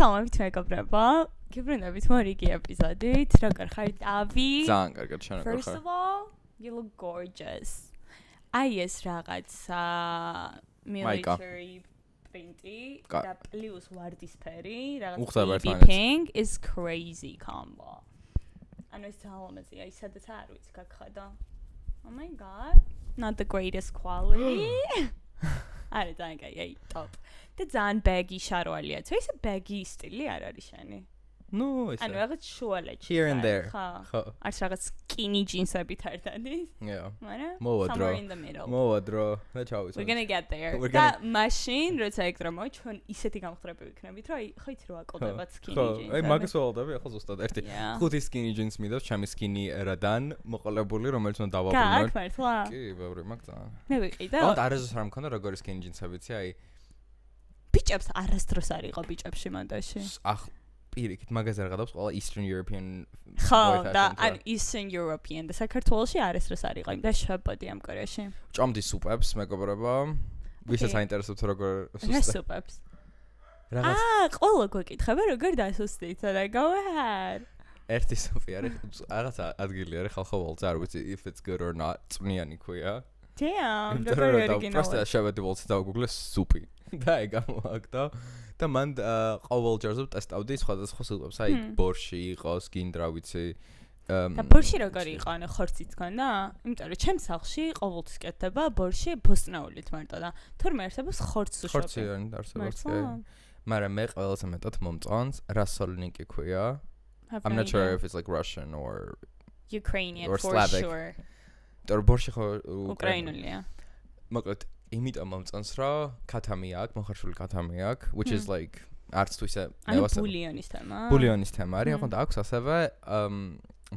მოგესალმებით მეგობრებო. გიბრუნდებით მორიგი ეპიზოდით. როგორ ხართ ავი? ძალიან კარგად შენ როგორ ხარ? First of all, you look gorgeous. აი ეს რაღაცა military printy და პლუს ვარდისფერი, რაღაცა pink is crazy combo. ანუ ეს ძალამაზია, ის სადაც არ ვიცი გაგხადა. Oh my god. Not the greatest quality. არა ძალიან კაი, top. და ძალიან baggy შარვალია. თუ ისე baggy სტილი არ არის შენი? ნუ ისე. ანუ რაღაც შუალედში. Here and there. ხო. არც რაღაც skinny jeans-ებით არ დადის. Yeah. მაგრამ მოვადრო. somewhere in the middle. მოვადრო. და ჩავისვათ. We're going to get there. და machine როცა ეგრომო ჩვენ ისეთი გამხდრები ვიქნებით, რომ აი ხო იცი რა აკლდებათ skinny jeans. ხო, აი მაგას ველოდები ახლა ზუსტად ერთი. ხუთი skinny jeans მიდავს ჩემი skinny რადან მოყოლებული, რომელიც უნდა დავაბრუნოთ. გაკ მართლა? კი, ბევრი მაგ ძალიან. მე ვიყიდე. ხო, არასდროს არ მქონდა როგორი skinny jeans-ები, იცი, აი ბიჭებს არასდროს არ იყო ბიჭებში მანდაში. პირიქით მაგაზე არ გადავს ყველა Eastern European ხო, და ან Eastern European და საქართველოში არასდროს არ იყო, იმდა შევბოდი ამ კორეაში. ჭამდი სუპებს, მეგობრებო. ვისაც აინტერესებთ როგორ სუპებს. ყველა გვეკითხება როგორ დასუსტით, და go ahead. ერთი სუპი არის, რაღაცა ადგილი არის ხალხოვალზე, არ ვიცი if it's good or not, წვნიანი ქვია. Damn, the very original. Просто შევედი ვოლცი და ვგუგლე სუპი. და ეგ გამოვაგდა. და მან ყოველ ჯერზე ტესტავდი სხვადასხვა სუპებს, აი ბორში იყოს, გინდა ვიცი. და ბორში როგორი იყო, ანუ ხორციც გქონდა? იმიტომ რომ ჩემს სახლში ყოველთვის კეთდება ბორში ბოსტნეულით მარტო და თურმე არსებობს ხორცსუშობი. ხორცი არსებობს, კი. მაგრამ მე ყველაზე მეტად მომწონს რასოლნიკი ქვია. I'm not sure if it's like Russian or Ukrainian or for Slavic. sure. და ბორში ხო უკრაინულია. მოკლედ იმიტომ მომწონს რომ ქათამი აქვს, მოხარშული ქათამი აქვს, which is like arts თუ ისე ანუ ბულიონის თემა. ბულიონის თემა არის, ახლა და აქვს ასევე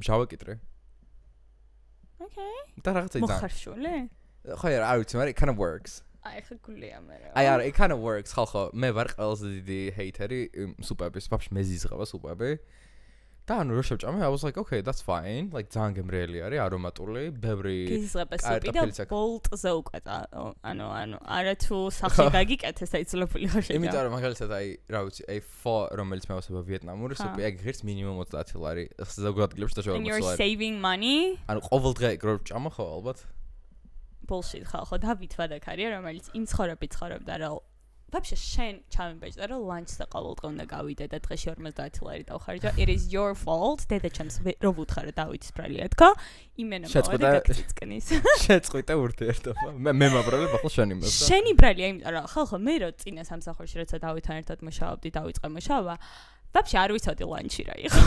მჟავე კიტრი. Okay. და რაღაცა იცი. მოხარშული? ხო, არ ვიცი, მაგრამ it kind of works. აი ხა გულია მე რა. აი არა, it kind of works. ხალხო, მე ვარ ყველაზე დიდი ჰეითერი სუპების, ვაფშე მე ზიზღება სუპები. და ანუ რო შევჭამე, I was like, okay, that's fine. Like ძალიან გემრიელი არის, არომატული, ბევრი გიზღება სუპი და ბოლტზე უკვე ანუ არა თუ სახში გაგიკეთეს აიცლებული ხო შეიძლება. იმიტომ რომ მაგალითად აი რა ვიცი, აი ფო რომელიც მე ვასება ვიეტნამური სუპი, აი ღირს მინიმუმ 30 ლარი. ზოგადად გლებში და შევამოწლარი. And you're saving money? ანუ ყოველ დღე რო ჭამა ხო ალბათ. Bullshit ხო დავით ვადაკარია რომელიც იმ ცხოვრებით ცხოვრობდა რომ ვაფშე შენ ჩამიბეჭდა რომ ლანჩს და ყოველ დღე უნდა გავიდე და დღეში 50 ლარი დავხარჯა. It is your fault. დედაჩემს რო ვუთხარ დავითის ბრალია თქო. იმენა მოვიდა გაკეთწკნის. შეწყვიტე ურთიერთობა. მე მაბრალებ ახლა შენი მოსა. შენი ბრალია იმიტომ რომ ხალხო მე რო წინა სამსახურში როცა დავითთან ერთად მუშაობდი, დავიწყე მუშაობა. ვაფშე არ ვიცოდი ლანჩი რა იყო.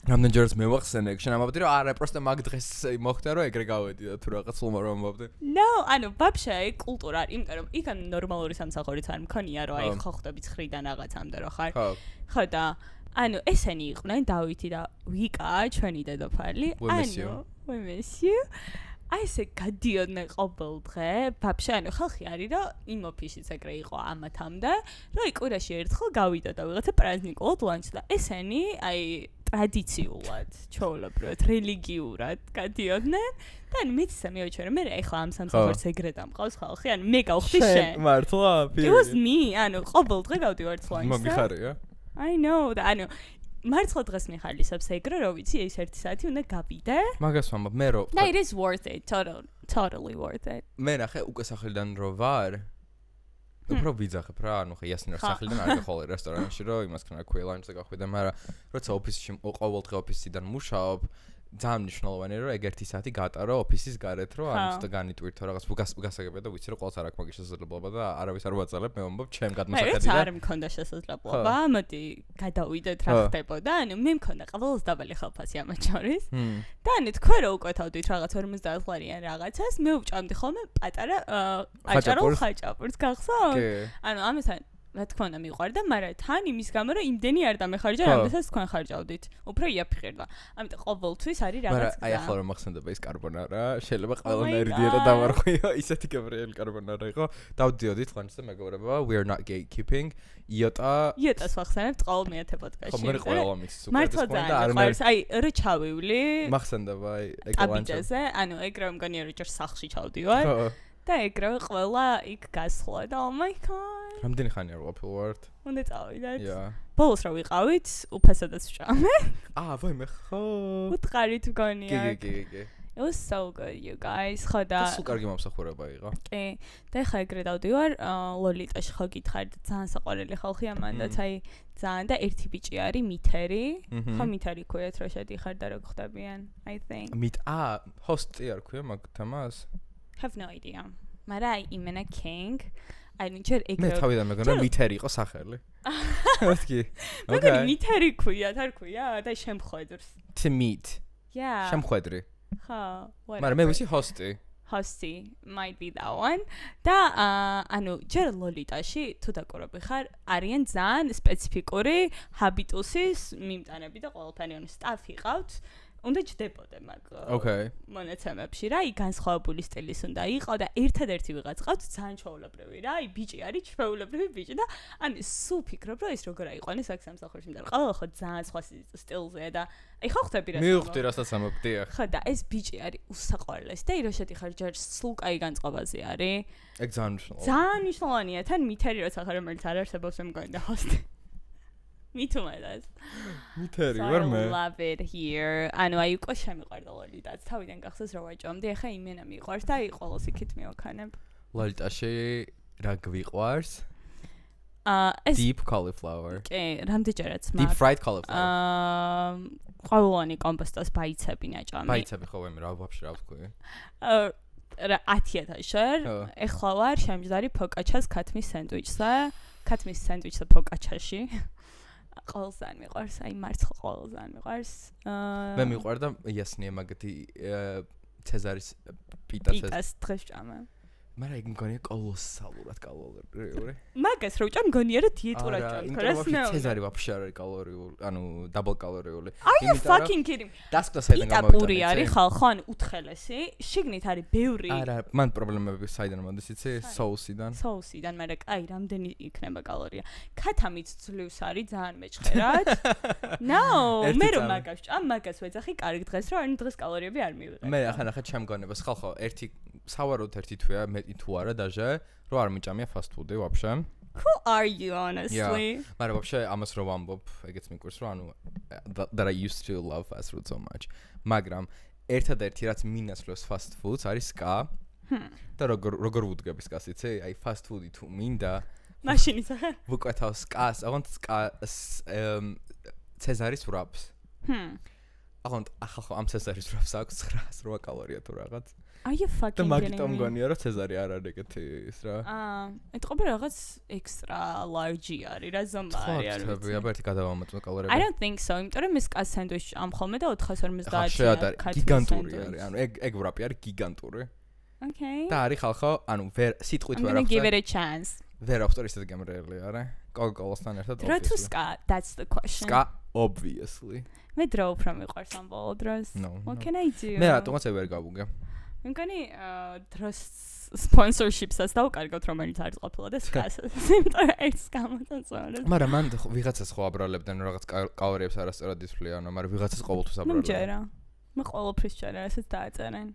რამდენჯერაც მე ვახსენე, შენ ამბობდი რომ არა, პროსტა მაგ დღეს მოხდა რომ ეგრე გავედი და თუ რაღაც ლომარო ამბობდი. No, ანუ ვაფშე კულტურა არის, იმიტომ რომ იქ ნორმალური სამსახურიც არ მქონია რომ აი ხო ხვდები 9-დან რაღაცამდე რო ხარ. ხო და ანუ ესენი იყვნენ დავითი და ვიკა, ჩვენი დედოფალი. We miss you. აი ესე გადიოდნენ ყოველ დღე, ვაფშე ანუ ხალხი არის რომ იმ ოფისშიც ეგრე იყო ამათამდე, რომ კვირაში ერთხელ გავიდა და ვიღაცა პრაზნიკულად ლანჩს და ესენი აი ტრადიციულად, ჩვეულებრივად, რელიგიურად გადიოდნენ და ანუ მეც სამიოჩერე მე ეხლა ამ სამსახურს ეგრე დამყავს ხალხი, ანუ მე გავხდი შენ. მართლა? It was me, ანუ ყოველ დღე გავდივართ ლანჩს. მომიხარია? I know, და ანუ მართლა დღეს მიხალისებს ეგრე რომ ვიცი ეს 1 საათი უნდა გავიდე. მაგას ვამბობ მე რომ და it is worth it, totally worth it. მე ნახე უკვე სახლიდან რო ვარ უფრო ვიძახებ რა, ანუ ხა იასინ რა სახლიდან არ გახვალე რესტორანში რომ იმას ქნა ქვია ლანჩზე გახვიდე, მაგრამ როცა ოფისში ყოველ დღე ოფისიდან მუშაობ, ძალიან მნიშვნელოვანია რომ ეგ 1 საათი გატარო ოფისის გარეთ, რომ ამის და განიტვირთო რაღაც გასაგებია და ვიცი რომ ყოველს არ აქვს მაგის შესაძლებლობა და არავის არ ვაძალებ, მე ვამბობ ჩემ გადმოსახედიდან. მე არ მქონდა შესაძლებლობა, მოდი გადავიდეთ რა ხდებოდა, ანუ მე მქონდა ყოველს დაბალი ხელფასი ამათ შორის. და ანუ თქვენ რო უკვეთავდით რაღაც 50 ლარიან რაღაცას, მე ვჭამდი ხოლმე პატარა აჭარულ ხაჭაპურს გახსოვთ? ანუ ამასთან რა თქმა უნდა მიყვარდა, მაგრამ თან იმის გამო რომ იმდენი არ დამეხარჯა, რამდენსაც თქვენ ხარჯავდით. უფრო იაფიხერდა. ამიტომ ყოველთვის არის რაღაც. მაგრამ აი ახლა რომ მახსენდება ის კარბონარა, შეიძლება ყველანაირი დიეტა დავარღვიო, ისეთი გემრიელი კარბონარა იყო. დავდიოდით ლანჩზე მეგობრებო, we are not gatekeeping. იოტას ვახსენებთ ყოველ მეათე პოდკასტში. ხო, მე ყველა მის სუპერს მართლა ძალიან აი რო ჩავივლი. მახსენდება აი ეგ ლანჩზე. ანუ ეგ რომ მგონია რომ ჯერ სახლში ჩავდივარ. და ეგრევე ყველა იქ გასხლა და oh my god. რამდენი ხანი არ ყოფილ ვართ? უნდა წავიდეთ. ბოლოს რა ვიყავით? უფასადაც ვჭამე. ვაიმე ხო. უთხარით მგონია. კი. It was so good, you guys. ხო და სულ კარგი მომსახურება იყო. კი. და ხა ეგრე დავდივარ ლოლიტაში ხო გითხარით ძალიან საყვარელი ხალხია მანდაც აი ძალიან და ერთი ბიჭი არის მითერი. ხო მითერი ქვიათ რა შედიხარ და როგორ ხდებიან I think. ჰოსტი არ ქვია მაგ თამას? Have no idea. მაგრამ აი იმენა King აი ნიჭერ ეგრე მე თავიდან მეგონა მითერი იყო სახელი. მეთქი. მეგონი მითერი ქვიათ არ ქვია და შემხედრს. To meet. Yeah. შემხედრი. ხო, მაგრამ მე ვიცი ჰოსტი. Hosty might be that one. და ანუ ჯერ ლოლიტაში თუ დაკურები ხარ, არიან ძალიან სპეციფიკური ჰაბიტუსის მიმტანები და ყველაფერი ანუ სტაფი ყავთ. უნდა ჯდებოდე მაგ მონაცემებში რა, იქ განსხვავებული სტილის უნდა იყო და ერთადერთი ვიღაც ყავთ ძალიან ჩვეულებრივი რა, აი ბიჭი არის ჩვეულებრივი ბიჭი და ანუ სულ ფიქრობ რომ ეს როგორ აიყვანეს აქ სამსახურში და ყველა ხო ძალიან სხვა სტილზეა და აი ხო ხვდები რა მივხვდი რასაც ამბობდი ახ ხო და ეს ბიჭი არის უსაყვარლესი და იროშეთი ხარ ჯერ სულ კაი განწყობაზე არის ეგ ძალიან მნიშვნელოვანია თან მითერი როცა ხარ რომელიც არ არსებობს მე მგონი და ჰოსტი Me too, my dad. მითერი ვარ მე. I love it here. ანუ აი უკვე შემიყვარდა ლოლიტაც. თავიდან გახსოვს რა ვაჭამდი, ახლა იმენა მიყვარს და აი ყოველს იქით მივაქანებ. ლოლიტაში რა გვიყვარს? ეს deep cauliflower. კი, რამდენჯერაც მაგ. Deep fried cauliflower. ყოველანი კომპოსტოს ბაიცები ნაჭამი. ბაიცები ხო ვემი რა ვაფშე რა ვთქვი? რა 10,000 შერ. ეხლა ვარ შემჯდარი ფოკაჩას ქათმის სენდვიჩზე. ქათმის სენდვიჩზე ფოკაჩაში. ყველზან მიყვარს, აი მარცხ ყველზან მიყვარს. მე მიყვარდა იასნია მაგათი ცეზარის პიტას დღეს ჭამე. მაგრამ ეგ მგონია კოლოსალურად კალორიული. მაგას რო ჭამ მგონია რომ დიეტურად ჭამ. რა ცეზარი ვაფშე არ არის კალორიული, ანუ დაბლ კალორიული. Are you fucking kidding? დასკდა საიდან გამოვიდა. პური არის ხალხო, ანუ უთხელესი, შიგნით არის ბევრი. არა, მან პრობლემები საიდან მოდის, იცი? соусიდან. соусიდან, მაგრამ აი რამდენი იქნება კალორია. ქათამიც ძლივს არის ძალიან მეჭხერად. No, მე რომ მაგას ჭამ, მაგას ვეძახი კარგ დღეს, რომ ანუ დღეს კალორიები არ მივიღებ. მე ახლა ჩემგონებას ხალხო, ერთი სავარაუდ ერთი თვეა, მეტი თუ არა დაჟე, რომ არ მიჭამია fast food-ი ვაფშე. Who are you honestly? მაგრამ ვაფშე ამას რო ვამბობ, ეგეც მიკვირს, რომ ანუ that I used to love fast food so much. მაგრამ ერთადერთი რაც მინასვლებს fast food-ს არის SKA. და როგორ ვუდგები SKA-ს, იცი? აი fast food-ი თუ მინდა, მაშინ იცი? ვუკვეთავ SKA-ს, I want SKA ცეზარის wraps. ახლა ხო ამ ცეზარის wraps აქვს 908 კალორია თუ რაღაც. Are you fucking kidding me? და მაგიტომ მგონია რომ ცეზარი არ არის ეგეთი ის რა. ეთყობა რაღაც extra large არის რა ზომა არის. ხო, აბერტი გადავამოწმე კალორიები. I don't think so. იმიტომ რომ ეს SKA სენდვიჩი ამ ხოლმე და 450 შეადარი გიგანტური არის. ანუ ეგ wrap-ი არის გიგანტური. Okay. და არის ხალხო, ანუ ვერ სიტყვით ვერ ახსნა. Give it a chance. ვერ ახსნა ისეთ გემრიელი არა. კოკაკოლასთან ერთად. რა თუ SKA? That's the question. SKA obviously. მე დრო უფრო მიყვარს ამ ბოლო დროს. What can I do? მე რატომაც ვერ გავუგე. მე მგონი დროს sponsorship-საც დავკარგავთ რომელიც არის ყოფილა და SKA-ს. იმიტომ რომ ერთს გამოწონს. მაგრამ მან ვიღაცას ხო აბრალებდნენ რაღაც კალორიებს არასწორად იცვლიან, მაგრამ ვიღაცას ყოველთვის აბრალებდნენ. მჯერა. მე ყოველთვის ჯერა ესეც დააწერენ.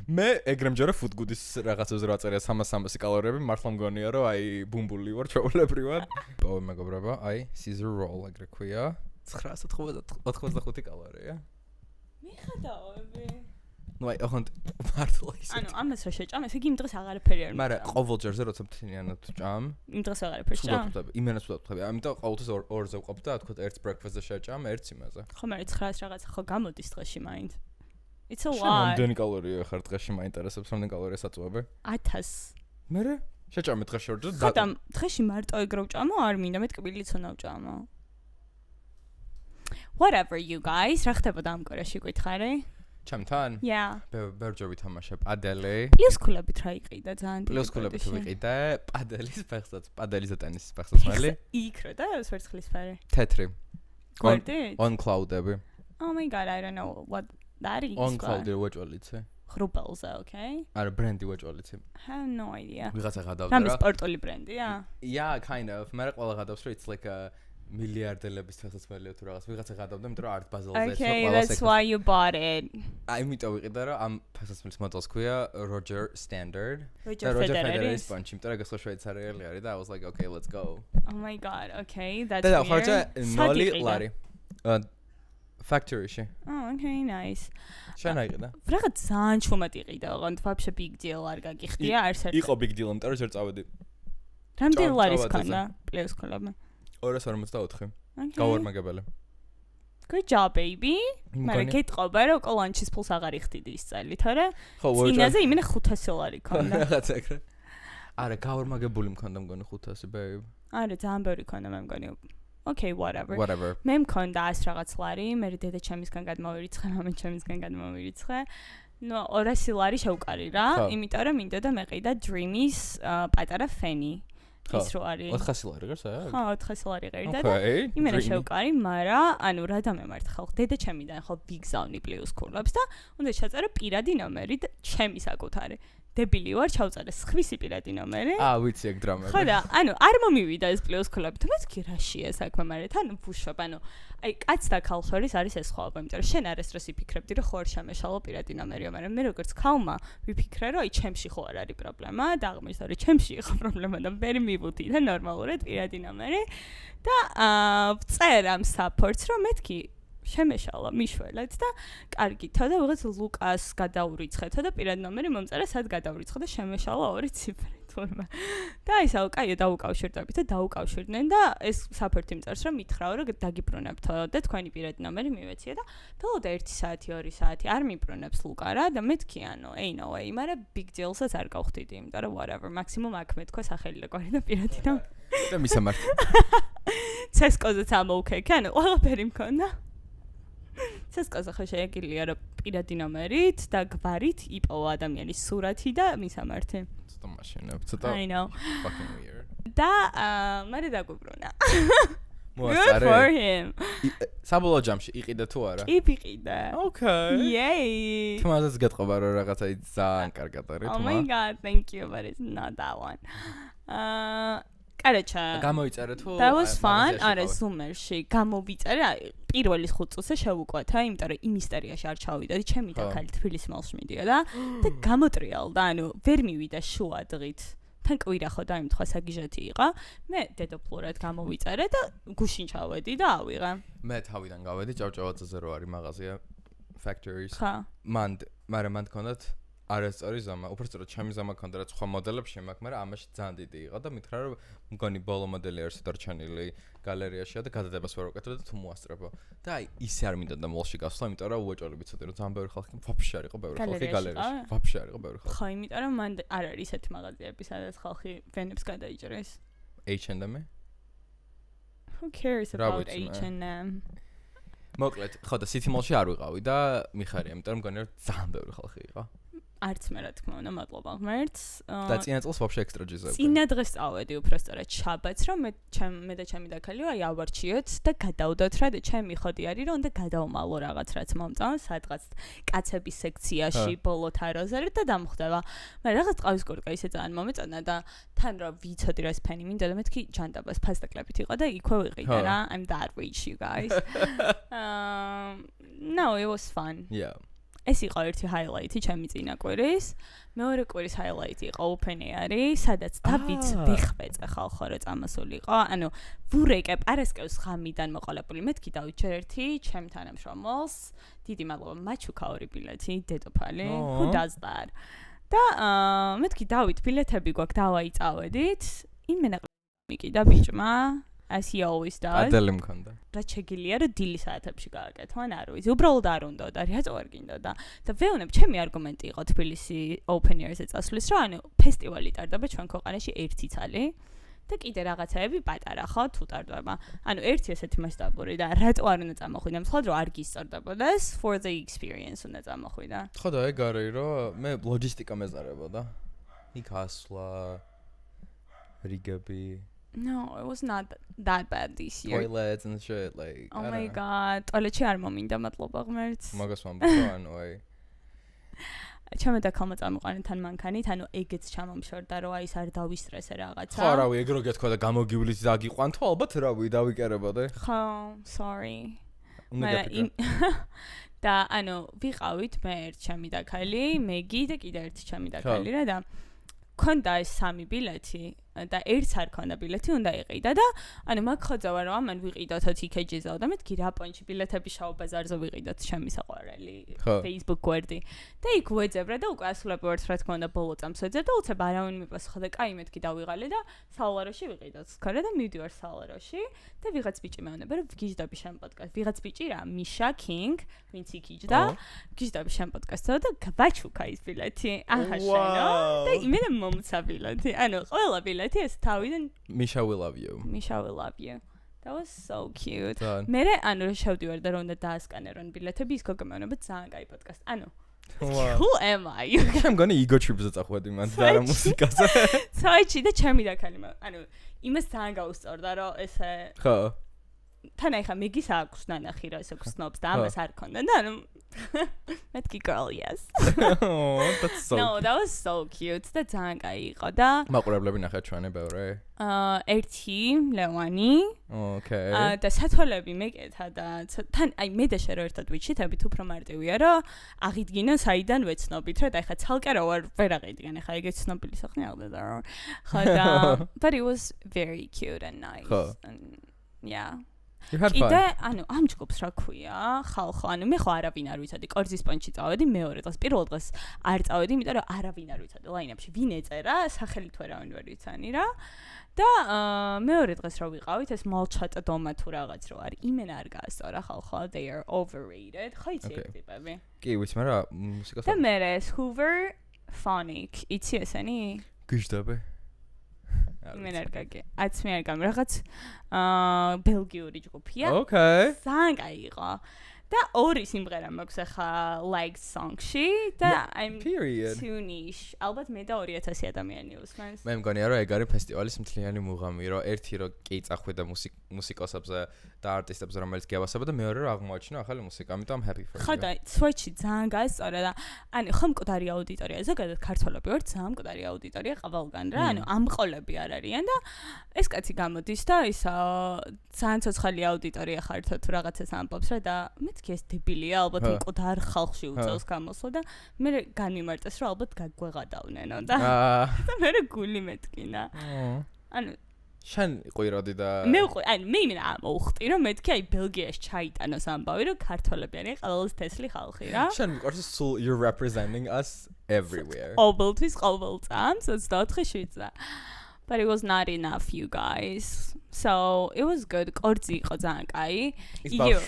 მე ეგრემჯერა ფუდგუდის რაღაცებს რა წერია 300 კალორიები, მართლა მგონია რომ აი ბუმბული ვარ ჩვეულებრივად. ო მეგობრებო, აი Caesar roll ეგრე ქვია. 985 კალორია. მიხედავები. Ну, აი, ოღონდ მართლა ისე. ანუ ამას რა შეჭამ, ესე იგი იმ დღეს აღარაფერი არ. მაგრამ ყოველ ჯერზე როცა მთლიანად ჭამ, იმ დღეს აღარაფერი ჭამ. იმენას ვუთხები. ამიტომ ყოველთვის ორზე ვყოფ და თქვა ერთ breakfast-ზე შეჭამ, ერთ იმაზე. ხო, მე 900 რაღაცა ხო გამოდის დღეში მაინც. It's a lot. რამდენი კალორია ხარ დღეში მაინტერესებს, რამდენი კალორია საწუები? 1000. მერე შეჭამე დღეში ორჯერ და ხოდა დღეში მარტო ეგრე ვჭამო, არ მინდა მე ტკბილიც უნდა ვჭამო. Whatever you guys, რა ხდებოდა ამ კორაში გითხარი? ჩემთან? Yeah. ბევრჯერ ვითამაშებ პადელი. პლუსკულებით რა იყიდა ძალიან დიდი. პლუსკულებით ვიყიდე პადელის ფეხსაც, პადელის და ტენისის ფეხსაც მალი. იქრო და ვერცხლისფერი. თეთრი. Გვერდით? On cloud-ები. Oh my god, I don't know what that is. On cloud-ი ვეჭვალიცე. ხრუბელზე, okay? არა, ბრენდი ვეჭვალიცე. Have no idea. ვიღაცა გადავდა რა. რამე სპორტული ბრენდია? Yeah, kind of. მე ყველა გადავს რომ it's like a მილიარდელების თვალსაჩინო თუ რაღაც ვიღაცა გადავდა, იმიტომ რომ არც ბაზელზე Okay, that's why you bought it. იმიტომ ვიყიდა რომ ამ თვალსაჩინოს მოდელს ქვია Roger Standard. Roger Federer's bunch, იმიტომ რომ გასულ შვეიცარიელი არის და I was like, okay, let's go. Oh my god, okay, that's და weird. ხარჯა 0 ლარი. Factory-ში. Oh, okay, nice. შენ აიყიდა? რაღაც ძალიან ჩუმად იყიდა, ოღონდ вообще big deal არ გაგიხდია, არც ერთ. იყო big deal, იმიტომ რომ ჯერ წავედი. რამდენი ლარის ქონდა პლეის კლუბი? 244. Okay. გავარმაგებელი. Good job, baby. მაგრამ გეტყობა რომ კოლანჩის ფულს აღარ იხდიდი ის წელი, თორე წინაზე იმენა 500 ლარი ქონდა. რაღაც ეგრე. არა, გავარმაგებული მქონდა მგონი 500, babe. არა, ძალიან ბევრი ქონდა მე მგონი. Okay, whatever. Whatever. მე მქონდა 100 რაღაც ლარი, მე დედა ჩემისგან გადმოვირიცხე, მამა ჩემისგან გადმოვირიცხე. ნუ 200 ლარი შევკარი რა, იმიტომ რომ მინდოდა მეყიდა Dream-ის პატარა ფენი. ის რო არის 400 ლარი ღირს აი? ხო, 400 ლარი ღირდა და იმენა შევკარი, მაგრამ ანუ რა დამემართ ხალხ, დედა ჩემიდან ხო ბიგზავნი პლუს ქულებს და უნდა ჩაწერა პირადი ნომერი და ჩემი საკუთარი. დებილი ვარ, ჩავწერე სხვისი პირადი ნომერი. ვიცი ეგ დრამა. ხო და ანუ არ მომივიდა ეს პლუს ქულები. თუმცა რაშია საქმე, მაგრამ თან ვუშვებ, ანუ აი კაც და ქალ შორის არის ეს ხვაობა, იმიტომ რომ შენ არასდროს იფიქრებდი, რომ ხო არ შემეშალო პირადი ნომერიო, მაგრამ მე როგორც ქალმა ვიფიქრე, რომ აი ჩემში ხო არ არის პრობლემა და აღმოჩნდა, რომ ჩემში იყო პრობლემა და მე მივუდი და ნორმალურად პირადი ნომერი და ვწერ ამ support-ს, რომ მეთქი შემეშალა მიშველეთ და კარგითო და ვიღაც ლუკას გადაურიცხეთო და პირადი ნომერი მომწერა სად გადაურიცხე და შემეშალა 2 ციფრი თურმე. და აი საუკაიო დაუკავშირდებით და დაუკავშირდნენ და ეს support-ი მწერს რომ მითხრაო რომ დაგიბრუნებთო და თქვენი პირადი ნომერი მივეციე და ბოლოდა 1 საათი 2 საათი არ მიბრუნებს ლუკა რა და მეთქი ანუ no way, მაგრამ big deal-საც არ გავხდიდი, იმიტომ რომ whatever, მაქსიმუმ აქ მეთქვა სახელი და კვარი და პირადი ნომერი. და მისამართი. ცესკოზეც ამოუქეკე, ანუ ყველაფერი მქონდა. ცესკოზე ხო შეეგილია რომ პირადი ნომერით და გვარით იპოვა ადამიანის სურათი და მისამართი. ცოტა მაშინებ, ცოტა. I know. Fucking weird. და მე დაგვიბრუნა. მოასწარე. Good for him. საბოლოო ჯამში იყიდა თუ არა? კი ვიყიდა. Okay. Yay. თუმცა გეტყობა რომ რაღაცა ძალიან კარგად არის თუმა. Oh my god, thank you, but it's not that one. კარაჩა. გამოიწერე თუ? That was fun. არა, Zoom-ში გამოვიწერე. პირველი 5 წუთზე შევუკვეთა, იმიტომ რომ იმ ისტერიაში არ ჩავიდოდი, ჩემი და ქალი თბილისის მალში მიდიოდა და გამოტრიალდა, ანუ ვერ მივიდა შუა დღით. თან კვირა ხო დაიმთხვა საგიჟეთი იყო. მე დედოფლურად გამოვიწერე და გუშინ ჩავედი და ავიღე. მე თავიდან გავედი ჭავჭავაძეზე რო არის მაღაზია Factories. ხა. მაგრამ მან თქონდათ არასწორი ზომა. უბრალოდ ჩემი ზომა ქონდა რა სხვა მოდელებს შემაქ, მაგრამ ამაში ძალიან დიდი იყო და მითხრა რომ მგონი ბოლო მოდელი არის დარჩენილი გალერეაშია და გადადებას ვერ უკეთებ და თუ მოასწრებო. და აი ისე არ მინდოდა მოლში გასვლა, იმიტომ რომ უეჭველი ვიცოდი რომ ძალიან ბევრი ხალხი ვაფშე არ იყო ბევრი ხალხი გალერეაში. ვაფშე არ იყო ბევრი ხალხი. ხო, იმიტომ რომ მან არ არის ისეთი მაღაზიები, სადაც ხალხი ვენებს გადაიჭრეს. H&M? Who cares about H&M? მოკლედ, ხო და City Mall-ში არ ვიყავი და მიხარია, იმიტომ რომ მგონი რომ ძალიან ბევრი ხალხი იყო. არც მე რა თქმა უნდა, მადლობა ღმერთს. და წინა წელს ვაფშე ექსტრა ჯიზა. წინა დღეს წავედი უბრალოდ შაბათს, რომ მე და ჩემი დაქალი აი ავარჩიოთ და გადავდოთ რა და ჩემი ხოდი არის რომ უნდა გადავმალო რაღაც რაც მომწონს, სადღაც კაცების სექციაში ბოლო თაროზე და დამხვდება. მაგრამ რაღაც ტყავის კურტკა ისე ძალიან მომეწონა და თან რა ვიცოდი რა ეს ფენი მინდა და მეთქი ჯანდაბას ფასდაკლებით იყო და იქვე ვიყიდა რა. I'm that rich you guys. No, it was fun. Yeah. ეს იყო ერთი highlight-ი ჩემი წინა კვირის. მეორე კვირის highlight-ი იყო open air-ი, სადაც დავით ვეხბეწე ხალხო რა წამასულიყო. ანუ ვურეკე პარასკევს ღამიდან მოყოლებული მეთქი დავით ჯერ ერთი ჩემ თანამშრომელს. დიდი მადლობა მაჩუკა ორი ბილეთი დედოფალი. Who does that? და მეთქი დავით ბილეთები გვაქვს დავაიწავედით. იმენა მიკიდა ბიჭმა. As he always does. ადელი მქონდა. რა შეგილია რომ დილი საათებში გააკეთო, ან არ ვიცი. უბრალოდ არ უნდა და რატო არ გინდოდა. და ვეუბნებ, ჩემი არგუმენტი იყო თბილისი open air-ზე წასვლის, რომ ანუ ფესტივალი ტარდება ჩვენ ქვეყანაში 1 წელი და კიდე რაღაცაები პატარა ხო თუ ტარდება. ანუ ერთი ესეთი მასშტაბური და რატო არ უნდა წამოხვიდე, მსხვილად რომ არ გისწორდებოდეს for the experience უნდა წამოხვიდე. ხო და ეგ არის რომ მე ლოჯისტიკა მეზარებოდა. იქ ასვლა რიგები No, it was not that bad this year. Toilets and shit like. Oh my god, toiletში არ მომინდა, მადლობა ღმერთს. მაგას ვამბობ, ანუ აი. ჩემო და ქალმა წამოყარენ თან მანქანით, ანუ ეგეც ჩამომშორდა, რომ აი ეს არ დავისტრესე რაღაცა. ხო, რავი, ეგ რო გეთქვა და გამოგივლით დაგიყვანთო, ალბათ რავი, დავიკერებოდე. ხო, sorry. უნდა გაფიქრე. და ანუ ვიყავით მე ერთ ჩემი დაქალი, მეგი და კიდე ერთი ჩემი დაქალი რა და ქონდა ეს 3 ბილეთი და ერთს არ ქონდა ბილეთი, უნდა იყიდა და ანუ მაგ ხოძავა რომ ამან ვიყიდოთო TKG-ზე და მეთქი რა პონჩი ბილეთები შაო ბაზარზე ვიყიდოთ ჩემი საყვარელი Facebook გვერდი და იქ ვეძებრა და უკვე ასულები ვართ რა თქმა უნდა ბოლო წამს ვეძებ და უცებ არავინ მიპასუხა და კაი მეთქი დავიღალე და საალაროში ვიყიდოთ სქარა და მივდივარ საალაროში და ვიღაც ბიჭი მეუბნება რომ გიჟდები შენ პოდკასტ ვიღაც ბიჭი რა მიშა კინგ ვინც იქიჯდა გიჟდები შენ პოდკასტზე და გავაჩუქა ის ბილეთი აჰა შენო და იმენა მომცა ბილეთი ანუ ყველა ბილეთი ეს თავიდან Misha will love you. Misha will love you. That was so cute. მე ანუ შევდივარ და რომ უნდა დაასკანერონ ბილეთები ის გოგო მეუბნება ძალიან კაი პოდკასტ. ანუ Who am I? I'm going to ego trips-ზე წახვედი მან და რა მუსიკაზე. საერთოდ და ჩემი დაქალი ანუ იმას ძალიან გაუსწორდა რომ ესე ხო თან ახლა მეგის აქვს ნანახი რა ესე გსნობს და ამას არ ქონდა და ანუ მეთქი girl yes. Oh, that's so No, that was so cute. და ძალიან კაი იყო და მაყურებლები ნახეთ ჩვენი ბევრი. ერთი ლევანი. Okay. და სათვალები მეკეთა და თან აი მე და შე რო ერთად ვიჩითებით უფრო მარტივია რომ აღიდგინო საიდან ვეცნობით რა და ახლა ცალკე რა ვერ აღიდგენ ახლა ეგეც ცნობილი სახნი აღდება რა. ხო და but it was very cute and nice. And yeah. You had fun. კიდე ანუ ამ ჯგუფს რა ქვია? ხალხო, ანუ მე ხო არავინ არ ვიცოდი, კორძის პონჩი წავედი მეორე დღეს, პირველ დღეს არ წავედი, იმიტომ რომ არავინ არ ვიცოდი ლაინაპში, ვინ ეწერა, სახელი თუ არავინ ვერ ვიცანი რა. და მეორე დღეს რო ვიყავით, ეს მოლჩატ დომა თუ რაღაც რო არის, იმენა არ გაასწორა ხალხო, they are overrated. ხო იცი ეს ტიპები? კი, ვიცი, მაგრამ მუსიკას და მე ეს Hoover Phonic, იცი ესენი? გიჟდები. მე არ გაგე. აც მე არ გამ რაღაც ბელგიური ჯგუფია. Okay. ძალიან კაი იყო. და ორი სიმღერა მაქვს ახლა like song-ში და I'm too niche. ალბათ მე და 2000 ადამიანი უსმენს. მე მგონია რომ ეგ არის ფესტივალის მთლიანი მუღამი, რომ ერთი რო კი წახვიდა მუსიკოსებზე და არტისტებზე რომელიც გიავასება და მეორე რო აღმოაჩინა ახალი მუსიკა, ამიტომ I'm happy for you. ხო და Switch-ი ძალიან გაასწორა და ანუ ხომ მკვდარი აუდიტორია, ზოგადად ქართველები ვართ, ძალიან მკვდარი აუდიტორია ყველგან რა, ანუ ამყოლები არ არიან და ეს კაცი გამოდის და ისა ძალიან ცოცხალი აუდიტორია ხართო თუ რაღაცას ამბობს რა და მეთქი ეს დებილია ალბათ მკვდარ ხალხში უწევს გამოსვლა და მე განიმარტეს რომ ალბათ გაგვეღადავნენო და მე გული მეთქინა. ანუ შენ ყვიროდი და მე იმენა მოუხტი რომ მეთქი აი ბელგიაში ჩაიტანოს ამბავი რომ ქართველები არიან ყველაზე თესლი ხალხი რა. შენ მიყვარს სულ you're representing us everywhere. ყოველთვის ყოველ წამს 24/7. But it was not enough, you guys. So it was good. კორძი იყო ძალიან კაი. იგივე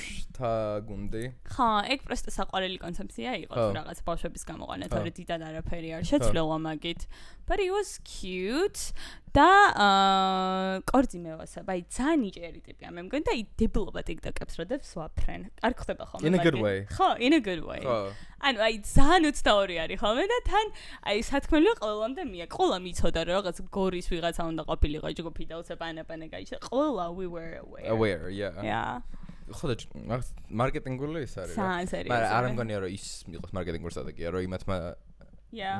გუნდი. ხო, ეგ პროსტა საყვარელი კონცეფცია იყო თუ რაღაც ბავშვების გამოყვანა, თორე დიდად არაფერი არ შეცვლილა მაგით. But it was cute. და კორძი მევასებ, აი ძალიან ნიჭიერი ტიპია მე მგონი და დებილობა TikTok-ებს როდებს ვაფრენ. არ ხდება ხოლმე. In a good way. ხო, in a good way. ხო. ანუ აი ძალიან 22 არის ხოლმე და თან აი სათქმელი ყველამდე მიაკ. ყველა მიცოდა რომ რაღაც გორის ვიღაცა უნდა ყოფილიყო ჯგუფი და უცებ ანაპანე გაიჩა. ყველა we were aware. Yeah. Yeah. ხო და მარკეტინგული ის არის რა. ძალიან სერიოზული. მაგრამ არ მგონია რომ ის იყოს მარკეტინგური სტრატეგია, რომ იმათმა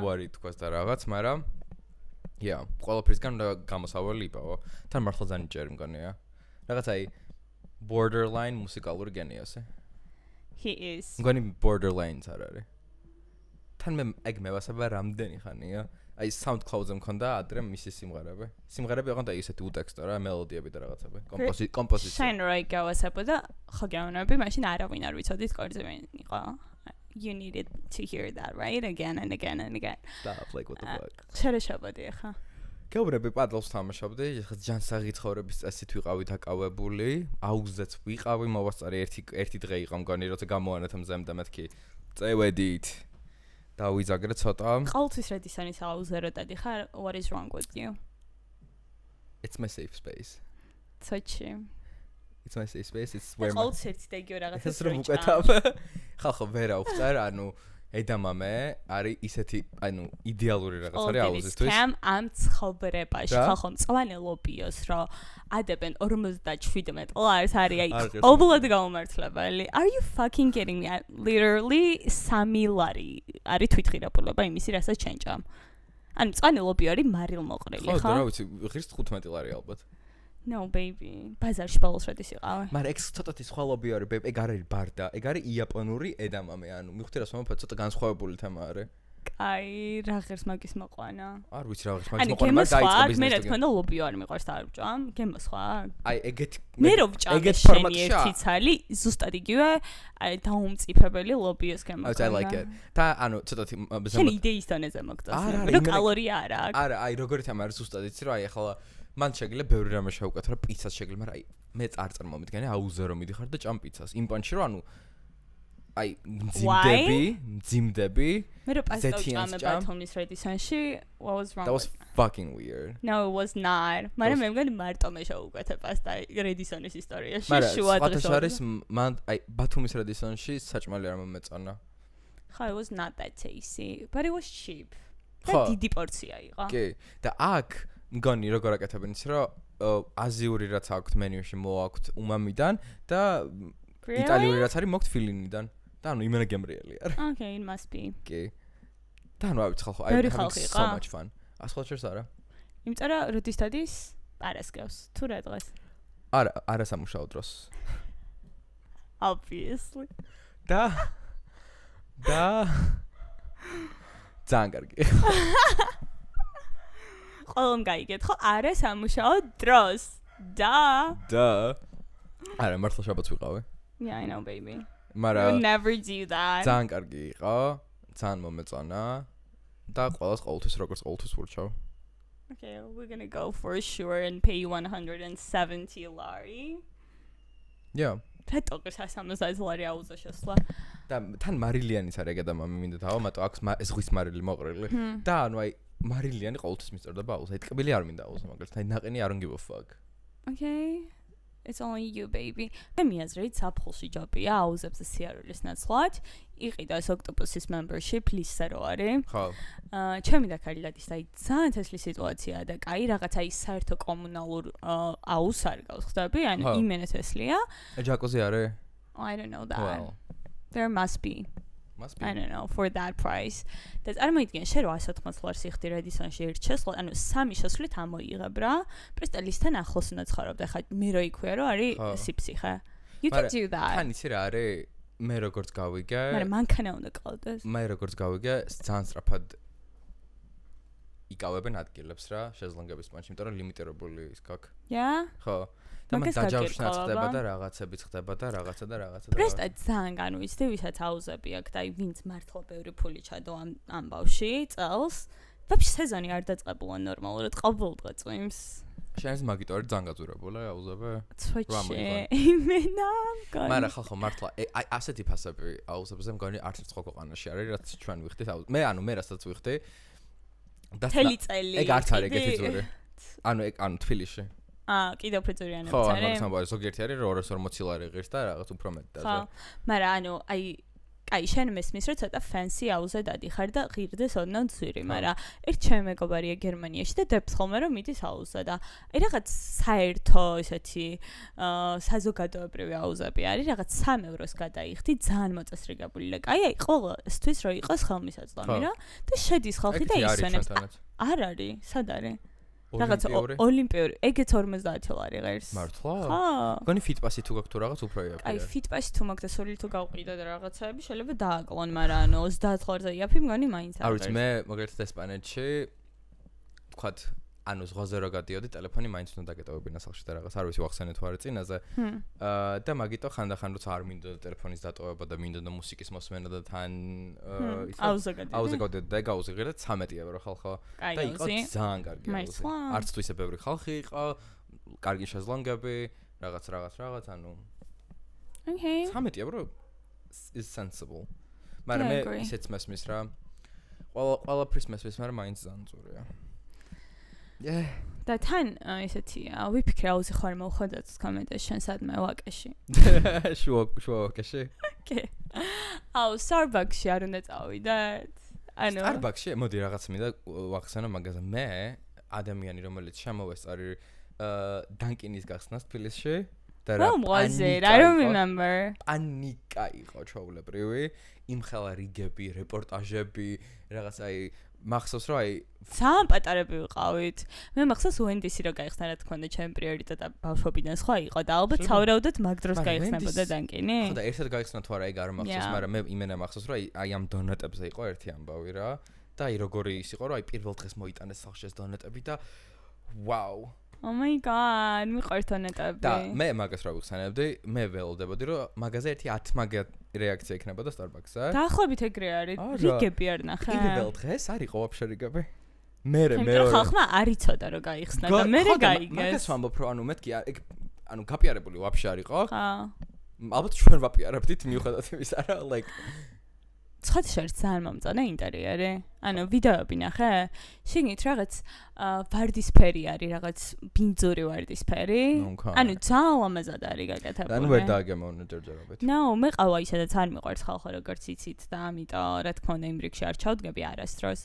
ვარი თქვას და რაღაც, მაგრამ Yeah, ყველაფრისგან უნდა გამოსავალი იპოვო. თან მართლა ძალიან ჭერი მგონია. რაღაც აი borderline მუსიკალური გენიოსი. He is. მგონი borderlines არ არის. თან მე ეგ მევასება რამდენი ხანია. აი SoundCloud-ზე მქონდა ადრე მისი სიმღერები. სიმღერები იყო და ისეთი უტექსტო რა, მელოდიები და რაღაცები. კომპოზიცია. შენ რა იგავასებო და ხო გეუბნები, მაშინ არავინ არ ვიცოდით კორძი ვინ იყო. You needed to hear that right again and again and again. Stop, like what the fuck. შერეშობოდი ახლა. გეუბნები პადლს თამაშობდი, ხა ჯანსაღი ცხოვრების წესით ვიყავი დაკავებული, აუზეც ვიყავი, მოვასწარე ერთი დღე იყო მგონი, როცა გამოანეთ მზემ და მეთქი წევედით. დავიზაგრე ცოტა. ყოველთვის რედისონის აუზეროდადი ხარ, what is wrong with you? It's my safe space. Sochi. It's my safe space. It's where ყოველთვის ერთი და იგივე რაღაცას როჭა. ხალხო ვერა უხწარ, ანუ ედამამე არის ისეთი, ანუ იდეალური რაღაც არის აუზისთვის. სკამ ამ ცხოვრებაში ხალხო მწვანე ლობიოს რომ ადებენ 57 დოლარს არის აი ყოველდღე გამომართლებელი. Are you fucking kidding me? Literally 3 ლარი არის თვითღირებულება იმისი რასაც ჩენჭამ. ანუ მწვანე ლობიო არის მარილ მოყრილი ხო? ხო, რა ვიცი, ღირს 15 ლარი ალბათ. No baby. ბაზარში ბოლოს როდის იყავი? მაგრამ ეგ ცოტათი სხვა ლობი არის, ეგ არის ბარდა, ეგ არის იაპონური ედამამე, ანუ მივხვდი რა მომფა ცოტა განსხვავებული თემა არის. აი, რა ღირს მაგის მოყვანა? არ ვიცი რა ღირს მაგის მოყვანა, მაგრამ დაიწყო ბიზნესი. მე რა თქმა უნდა ლობიო არ მიყვარს და არ ვჭამ, გემოს სხვა? აი, ეგეთ მე რო ვჭამ შენი ერთი ცალი, ზუსტად იგივე, აი დაუმწიფებელი ლობიოს გემოს. I like it. და ანუ ცოტათი შენი იდეის დონეზე მოგწონს. რო კალორია არ აქვს. არა, აი როგორი თემა არის ზუსტად იცი რომ აი ახლა მან შეგიძლია ბევრი რამე შევუკეთო რა პიცას შეგიძლია, მაგრამ აი მე არ წარმომიდგენია აუზე რომ მიდიხარ და ჭამ პიცას. იმ პანჩი რომ ანუ აი მძიმდები მე რო პასტა ვჭამე ბათუმის რედისონში what was wrong? That was fucking weird. No it was not. მაგრამ მე მგონი მარტო მე შევუკეთე პასტა რედისონის ისტორიაში შუა დღეს. მაგრამ არის მან აი ბათუმის რედისონში საჭმელი არ მომეწონა. ხო it was not that tasty but it was cheap. და დიდი პორცია იყო. კი და აქ მგონი როგორ აკეთებენ ის რომ აზიური რაც აქვთ მენიუში მოაქვთ უმამიდან და იტალიური რაც არის მოქვთ ფილინიდან. და ანუ იმენა გემრიელი არ. Okay, it must be. კი. და ანუ ავიც ხალხო, I have so much fun. ასხალჩერს არა. იმიტომ რომ როდის დადის? პარასკევს. თუ რა დღეს? არა სამუშაო დროს. Obviously. და ძალიან კარგი. ყველამ გაიგეთ ხო? არა სამუშაო დროს. და არა მართლა შაბათს ვიყავი. Yeah, I know baby. Mara I would never do that. ძალიან კარგი იყო, ძალიან მომეწონა და ყველას ყოველთვის როგორც ყოველთვის ვურჩავ. Okay, we're going to go for sure and pay you 170 lari. Yeah. რატო ყირს 170 ლარი აუზო შესვლა? და თან მარილიანის არის ეგ ადამიანი მინდა თავა, მარტო აქვს ზღვის მარილი მოყრილი. და ანუ აი მარილიანი ყოველთვის მისწორდება აუზო. აი ტკბილი არ მინდა აუზო, მაგრამ აი ნაყინი I don't give a fuck. Okay. It's only you baby. მე მიაზრით საფხულში ჯობია აუზებს სიარულის ნაცვლად. იყიდას ოქტოპუსის membership list-ზე რო არის. ხო. ჩემი და კარილადის აი ძალიან თესლი სიტუაციაა და კაი რაღაცა ის საერთო კომუნალურ აუზს არ გავს ხდები, ანუ იმენა თესლია. ჯაკუზი არის? I don't know that. Well. There must be. Must be. I don't know for that price. That's არ მოიდგენ შე 180 ლარს იხდი რედისონში ერთ შესვლა, ანუ 3 შესვლით ამოიღებ რა. პრესტა ლისტთან ახლოს უნდა ცხოვრობ და ხა მე რო იქვია რომ არის სიფსიხე. You can do that. თან იცი რა არის? მე როგორც გავიგე. მაგრამ მანქანა უნდა ყავდეს. მე როგორც გავიგე, ძალიან სწრაფად იკავებენ ადგილებს რა, შეზლონგების პანჩი, იმიტომ რომ ლიმიტირებული ის გაქვს. Yeah? ხო. და მაგ დაჯავშნაც ხდება და რაღაცებიც ხდება და რაღაცა და რაღაცა და პრესტა ძალიან განვიცდი, ვისაც აუზები აქვს და აი ვინც მართლა ბევრი ფული ჩადო ამ ბავში წელს. ვაფშე სეზონი არ დაწყებულა ნორმალურად, ყოველდღე წვიმს. შენს მაგიტორი ძალიან გაძურებულა აუზები? ცოჩე. იმენა მგონი. მაგრამ ხალხო მართლა აი ასეთი ფასები აუზებზე მგონი არც ერთ სხვა ქვეყანაში არის, რაც ჩვენ ვიხდით აუზ. მე რასაც ვიხდი და თელი წელი. ეგ არც არის ეგეთი ზური. ანუ თბილისში. კიდევ ფრიზურიანებს არის? ხო, მაგრამ ზოგიერთი არის 240 ლარი ღირს და რაღაც უფრო მეტ და. ხო. მაგრამ ანუ აი შენ მესმის რომ ცოტა fancy აუზე დადიხარ და ღირდეს ოდნავ ძვირი, მაგრამ ერთ ჩემი მეგობარია გერმანიაში და დებს ხოლმე რომ მიდის აუზე და აი რაღაც საერთო ესეთი საზოგადოებრივი აუზები არის, რაღაც 3 ევროს გადაიხდი, ძალიან მოწესრიგებული და აი ყოველთვის რო იყოს ხელმისაწვდომი რა და შედის ხალხი და ისვენებს. არ არის, სად არის? რაღაც ოლიმპიური, ეგეც 50 ლარი ღირს. მართლა? ხო. გონი ფიტპასი თუ გაქვს თუ რაღაც უფრო იაფია. აი ფიტპასი თუ მაქვს და სული თუ გავყიდო და რაღაცები შეიძლება დააკლონ, მაგრამ ანუ 30 ლარზე იაფი მგონი მაინც არის. არ ვიცი მე მოგერთეთ ესპანეთში თქვათ ანუ ზღვაზე რო გადიოდი ტელეფონი მაინც უნდა დაგეტოვებინა სახში და რაღაც არ ვიცი ვახსენე თუ არა წინაზე. და მაგიტო ხანდახან როცა არ მინდოდა ტელეფონის დატოვება და მინდოდა მუსიკის მოსმენა და თან აუზე გადიოდი და გავუზღირდა 13 ევრო ხალხო და იყო ძალიან კარგი აუზე. არც თუ ისე ბევრი ხალხი იყო, კარგი შეზლონგები, რაღაც ანუ Okay. 13 ევრო is sensible. მაგრამ მე ისეც მესმის რა. ყველაფრის მესმის, მაგრამ მაინც ძალიან ძურია. Yeah. და თან ესეთია, ვიფიქრე აუზი ხარ მოხდათ კომენტში შენ სადმე ვაკეში. შუა ვაკეში. კი. აუ, Starbucks-ში არ უნდა წავიდეთ. ანუ Starbucks-ში მოდი რაღაც მინდა ვახსენო მაგაზე. მე ადამიანი რომელიც შემოვესწარი Dunkin-ის გახსნას თბილისში და რა was it? I don't remember. პანიკა იყო ჩაულებრივი. იმხელა რიგები, რეპორტაჟები, რაღაც აი მახსოვს რომ აი სამ პატარები ვიყავით. მე მახსოვს Wendy's-ი რო გაიხსნა რა თქმა უნდა ჩემი პრიორიტეტა ბავშვობიდან სხვა იყო და ალბათ სავარაუდოდ მაგ დროს გაიხსნებოდა Dunkin-ი. ხო და ერთად გაიხსნა თუ არა ეგ არ მახსოვს, მაგრამ მე იმენა მახსოვს რომ აი ამ დონეტებზე იყო ერთი ამბავი რა და აი როგორი ის იყო რომ აი პირველ დღეს მოიტანეს სახლში ეს დონეტები და ვაუ. Oh my god, მიყვარს დონეტები. და მე მაგას რა ვიხსენებდი, მე ველოდებოდი რომ მაგაზე ერთი 10 მაგა რეაქცია იქნებოდა Starbucks-ზე. დაახლოებით ეგრე არის. რიგები არ ნახე. პირველ დღეს არ იყო ვაფშე რიგები. მე ხალხმა არ იცოდა რომ გაიხსნა და მე გაიგეს. მაგას ვამბობ რომ ანუ მეთქი ეგ ანუ გაპიარებული ვაფშე არ იყო. ხა. ალბათ ჩვენ ვაპიარებდით მიუხედავად იმისა რა like ცხადშერს ძალიან მომწონა ინტერიერი. ანუ ვიდეოები ნახე? შიგნით რაღაც ვარდისფერი არის, რაღაც ბინძური ვარდისფერი. ანუ ძალიან ლამაზად არის გაკეთებული. ანუ ვერ დააგემოვნე ჯერჯერობით. No, მე ყავა ისედაც არ მიყვარს ხალხო როგორც იცით და ამიტომ რა თქმა უნდა იმ რიგში არ ჩავდგები არასდროს.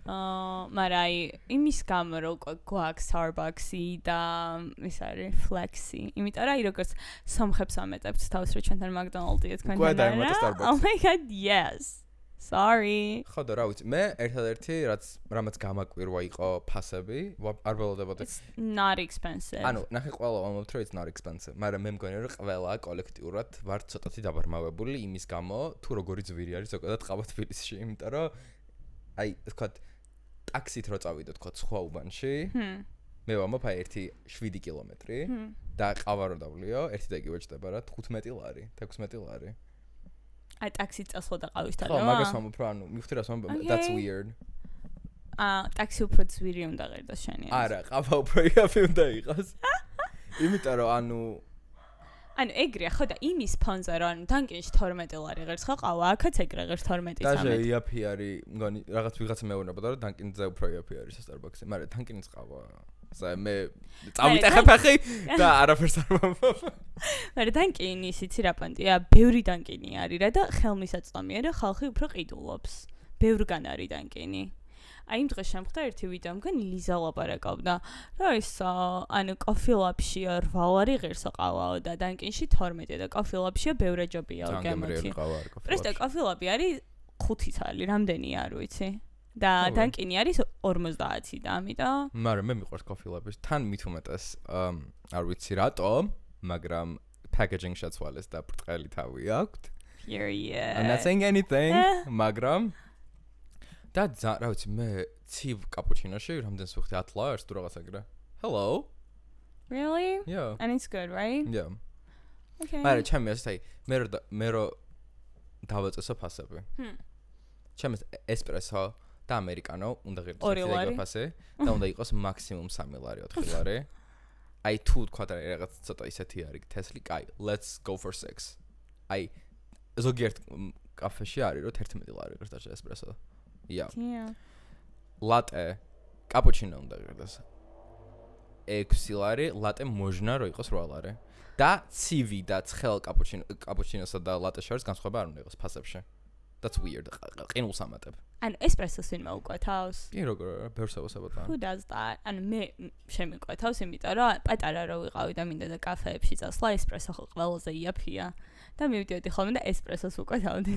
მაგრამ აი იმის გამო რომ გვაქვს Starbucks-ი და ის არის Flexi. იმიტომ რომ აი როგორც სომხებს ამეტებთ თავს რომ ჩვენთან McDonald's-ია თქვენთან. Oh my god, yes. Sorry. ხო და რა ვიცი, მე ერთადერთი რამაც გამაკვირვა იყო ფასები, არ ველოდებოდი. It's not expensive. ანუ ნახე ყველა ამბობთ რომ it's not expensive, მაგრამ მე მგონი რომ ყველა კოლექტიურად ვარ ცოტათი დაბრმავებული იმის გამო, თუ როგორი ძვირი არის ზოგადად ყავა თბილისში, იმიტომ რომ აი თქვა ტაქსით რო წავიდე თქვა სხვა უბანში. მე ვამბობ აი 7 კილომეტრი და ყავა რო დავლიო, ერთი და იგივე ჩდება რა 15 ლარი, 16 ლარი. აი ტაქსით წასვლა და ყავის თალა. ხო, მაგას ვამბობ რა, ანუ მივხვდი რას ვამბობ, that's weird. ტაქსი უფრო ძვირი უნდა ღირდეს შენი. არა, ყავა უფრო იაფი უნდა იყოს. იმიტომ რომ ანუ ეგრეა ხო და იმის ფონზე რომ Dunkin-ში 12 ლარი ღირს ხო ყავა, აქაც ეგრე ღირს 12-13. დაჟე იაფი არის, მგონი რაღაც ვიღაცა მეუბნებოდა რომ Dunkin-ზე უფრო იაფი არის Starbucks-ი, მაგრამ Dunkin-ის ყავა მე წავიტეხე ფეხი და არაფერს არ ვამბობ. მაგრამ Dunkin-ის იცი რა პონტია, ბევრი Dunkin-ი არის რა და ხელმისაწვდომია რა ხალხი უფრო ყიდულობს. ბევრგან არის Dunkin-ი. აი იმ დღეს შემხვდა ერთი ვიდეო, მგონი ლიზა ლაპარაკობდა, რა ის ანუ Coffee Lab-ში 8 ლარი ღირსო ყავაო და Dunkin-ში 12 და Coffee Lab-ში ბევრჯობია გემოთი. პრესტა Coffee Lab-ი არის 5 თალი, რამდენი არ ვიცი. და Dunkin-ი არის 50 და ამიტომ მაგრამ მე მიყვარს Coffee Lab-ის თან მით უმეტეს არ ვიცი რატო, მაგრამ packaging შეცვალეს და ბრტყელი თავი აქვს. I'm not saying anything, მაგრამ და რა ვიცი მე ცივ კაპუჩინოში რამდენს ვიხდი 10 ლარს თუ რაღაც ეგრე. Hello. Really? Yeah. And it's good, right? Yeah. Okay. მაგრამ ჩემი ასე მე რო დავაწესო ფასები. ჩემი ესპრესო და ამერიკანო უნდა ღირდეს ფასი და უნდა იყოს მაქსიმუმ 3 ლარი 4 ლარი. აი თუ თქვა რაღაც ცოტა ისეთი არის Tesla, კაი, let's go for 6. აი ზოგიერთ კაფეში არის რომ 11 ლარი ღირს და ესპრესო. Yeah. Latte, cappuccino უნდა ღირდეს. 6 ლარი, latte მოჟნა რო იყოს 8 ლარი. და ცივი და ცხელ კაპუჩინოსა და latte შორის განსხვავება არ უნდა იყოს ფასებში. That's weird. ყინულს ამატებ. ან ესპრესოს ვინმე უკვეთავს? კი როგორ ბერსავსებოთან. Who does that? ან მე შემიკვეთავს, იმიტომ რომ პატარა რო ვიყავი და მინდა და კაფეებში წასვლა ესპრესო ყველაზე იაფია. და მივიდიოდი ხოლმე და ესპრესოს ვკვეთავდი.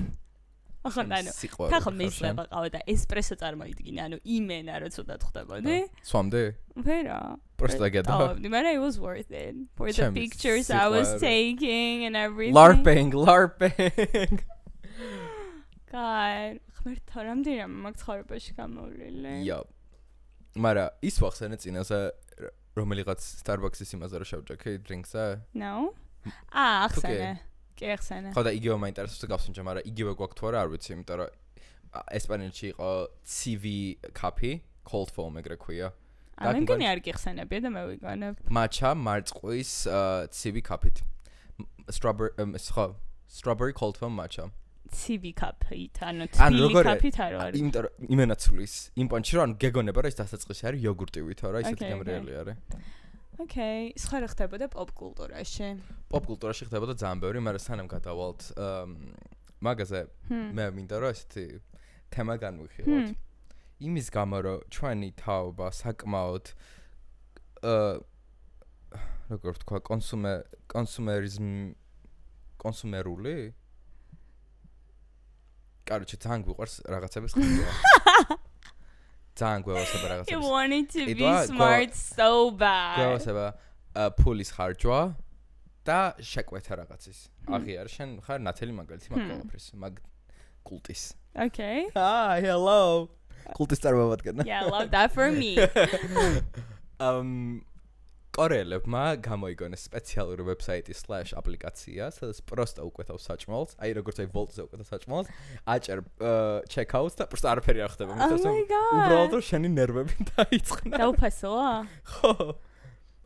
ახლა ანუ თახო მისლება ყავა და ესპრესო წარმოიდგინე, ანუ იმენა რო ცუდად ხდებოდი. სვამდე? ვერა. Просто გეტა. მაგრამ it was worth it for the pictures I was taking and everything. LARPing. God, ხმერთა რამდენია მაგ ცხოვრებაში გამოვლილი. Yep. მაგრამ ის ვახსენე წინასე რომელიღაც Starbucks-ის იმაზე რომ შევჭექი drinks-ზე? No. ახსენე. კი. ხო და იგივე მაინტერესებს გავსინჯე, მაგრამ იგივე გვაქვს თუ არა არ ვიცი, იმიტომ რომ ესპანელში იყო CV კაფე, cold foam ეგრე ქვია. და მგონი არ გიხსენებია და მე ვიგონებ. Matcha მარწყვის CV კაფით. Strawberry cold foam matcha. CV კაფით, ანუ თბილი კაფით არ არის. იმიტომ რომ იმენაცulis იმ პონჩი რომ გეგონება რომ ის დასაწყისი არის იოგურტივით, რა, ისეთი გამრიელი არის. Okay, სხვა რა ხდებოდა პოპ კულტურაში? პოპ კულტურაში ხდებოდა ძალიან ბევრი, მაგრამ სანამ გადავალთ მაგაზე მე მინდა რომ ესეთი თემა განვიხილოთ. იმის გამო რომ ჩვენი თაობა საკმაოდ როგორ თქვა კონსუმერული? Короче, ძალიან გვიყვარს რაღაცების ხდება. ძალიან გვევასება რაღაცებს. You wanted to be smart so bad. გვევასება ფულის ხარჯვა და შეკვეთა რაღაცის. აღიარ, შენ ხარ ნათელი მაგალითი მაგ ყველაფრის, მაგ კულტის. Okay. Hi, hello. კულტის წარმომადგენელი. Yeah, love that for me. კორეელებმა გამოიგონეს სპეციალური ვებსაიტი/აპლიკაცია, სადაც პროსტა უკვეთავს საჭმელს, აი როგორც აი ვოლტზე უკვეთავს საჭმელს, აჭერ ჩეკაუტს და პროსტა არაფერი არ ხდება. უბრალოდ რომ შენი ნერვები დაიწყნა. დაუფასოა? ხო.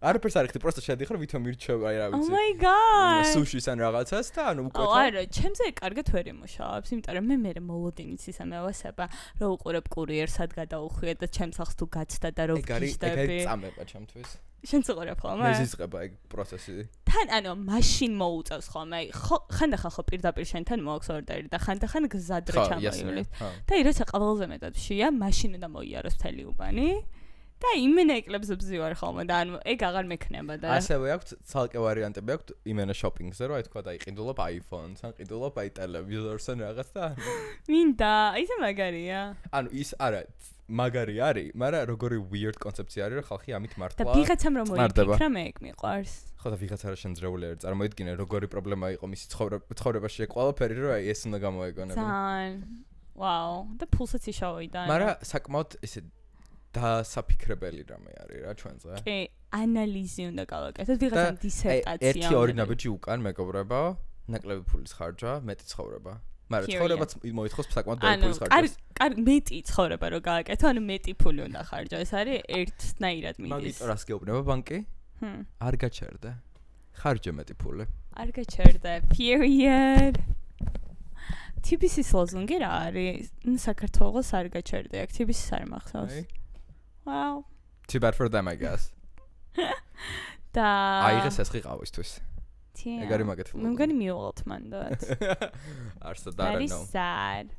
არაფერს არ ხდება, პროსტა შედიხარ, ვითომ მირჩევ, აი რა ვიცი. Oh my god. სუშის ან რაღაცას და ანუ უკვე არა, ჩემზე კარგად ვერ იმუშავებს, იმიტომ რომ მე მოლოდინიც ისა მევასება, რომ უყურებ კურიერსად გადაუხვიე და ჩემს ახს თუ გაცდა და რო გიშდები. ეგ წამება ჩემთვის. შენ წუყურებ ხოლმე? მე ზიწყება ეგ პროცესი. თან ანუ მაშინ მოუწევს ხოლმე. ხანდახან ხო პირდაპირ შენთან მოაქვს ორდერი და ხანდახან გზადრე ჩამოივლით. და როცა ყველაზე მეტად შია, მაშინ უნდა მოიაროს მთელი უბანი. და იმენა ეკლებს ბზივარ ხოლმე და ანუ ეგ აღარ მექნება და ასევე აქვს ცალკე ვარიანტები აქვს იმენა შოპინგზე რომ აი თქვა და იყიდულობ iPhone-ს ან ყიდულობ აი ტელევიზორს ან რაღაც და მინდა ისე მაგარია ანუ ის არა მაგარი არის მაგრამ როგორი weird კონცეფცია არის რომ ხალხი ამით მართლა და ვიღაცამ რომ მოიფიქრა მე ეგ მიყვარს ხო და ვიღაცა რა შემძრეული არის წარმოიდგინე როგორი პრობლემა იყო მისი ცხოვრებაში ყველაფერი რომ აი ეს უნდა გამოეგონება ძალიან ვაუ და პულსაც იშოვიდა მაგრამ საკმაოდ ესე და საფიქრებელი რამე არის რა ჩვენზე. კი, ანალიზი უნდა გავაკეთოთ, ვიღაცამ დისერტაცია. 1-2 ნაბიჯი უკან მეგობრებო, ნაკლები ფულის ხარჯვა, მეტი ცხოვრება. მაგრამ ცხოვრებაც მოითხოვს საკმაოდ ბევრი ფულის ხარჯვას. ანუ მეტი ცხოვრება რო გააკეთო, ანუ მეტი ფული უნდა ხარჯო. ეს არის ერთნაირად მიდის. მაგიტო რას გეუბნება ბანკი? არ გაჩერდა. ხარჯე მეტი ფული. არ გაჩერდა. Period. TBC-ის ლოზუნგი რა არის? საქართველოს არ გაჩერდა. აქ TBC-ის არ მახსოვს. Wow. Too bad for them, I guess. და აიღეს ეს ყავისთვის. ეგ არის მაგათი. მე მგონი მიუღალთ მანდაც. არსა და არა ნო. Sad.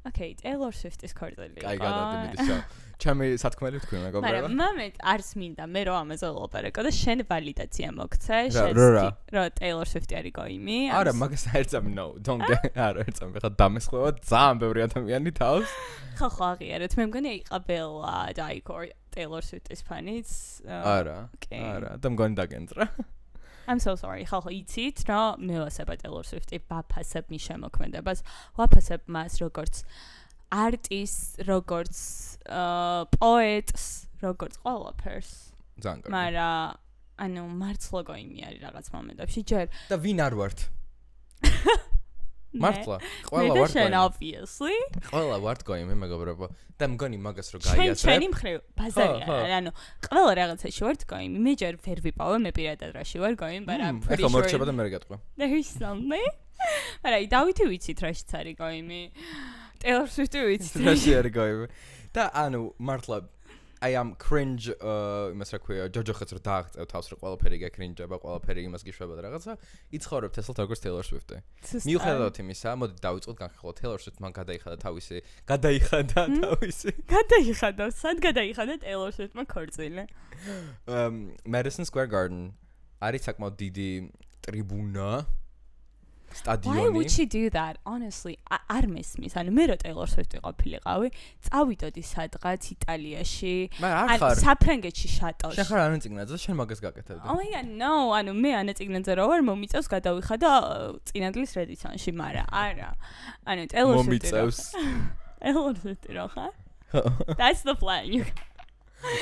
Okay, Taylor Swift-ის ქორწილი. კაი გადადიმიდი შო. ჩემი სათქმელი თქვი მეგობრებო. მაგრამ მომენტ არს მინდა მე რომ ამაზე ვლაპარაკო და შენ ვალიდაცია მოგცე შენ რომ Taylor Swift-ი არის გოიმი. არა, მაგას აერწამი no. Don't get. არა, აერწამი. ხა დამესხვევა ძალიან ბევრი ადამიანი თავს. ხო აღიარეთ. მე მგონი იყაბელა დაიქორ Taylor Swift-ის ფანიც. არა. არა, და მგონი დაგენძრა. I'm so sorry. ხო იცით რა მევასება Taylor Swift-ი ვაფასებ მის შემოქმედებას. ვაფასებ მას როგორც არტის, როგორც პოეტს, როგორც ყველაფერს. ძალიან კარგი. მაგრამ ანუ მართლა გოიმი არის რაღაც მომენტებში. ჯერ და ვინ არ ვართ? მართლა, ყველა ვართ გოიმი. Obviously. ყველა ვართ გოიმი, მეგობრებო. და მგონი მაგას რო გაიაზრებ. შენი მხრივ ბაზარია. ანუ ყველა რაღაცაში ვართ გოიმი. მე ჯერ ვერ ვიპოვე, მე პირადად რაში ვარ გოიმი, მაგრამ pretty sure. ეხლა მორჩება და მე გეტყვი. There's something. მაგრამ დავითი ვიცით რაშიც არის გოიმი. Taylor Swift-ი ვიცით. რაში არის გოიმი. და ანუ მართლა I am cringe იმას რა ქვია ჯოჯოხეთს რო დააღწევ თავს რო ყველაფერი გეკრინჯება, ყველაფერი იმას გიშვება და რაღაცა. იცხოვრებთ ესლად როგორც Taylor Swift-ი. მიუხედავად იმისა, მოდი დავიწყოთ განხილვა Taylor Swift-მან გადაიხადა თავისი. გადაიხადა, სად გადაიხადა Taylor Swift-მა ქორწილი? Madison Square Garden არის საკმაოდ დიდი ტრიბუნა. სტადიონი. Why would she do that? Honestly, არ მესმის. ანუ მე რო Taylor Swift-ი ყოფილიყავი, წავიდოდი სადღაც იტალიაში, ანუ საფრანგეთში შატოში. შენ ხარ ანაწიგნაძე, შენ მაგას გაკეთებდი. Oh my god, no, ანუ მე ანაწიგნაძე რო ვარ, მომიწევს გადავიხადა წინადლის რედიცონში, მაგრამ არა. ანუ Taylor Swift-ი. მომიწევს. Taylor Swift-ი რო ხარ? That's the plan.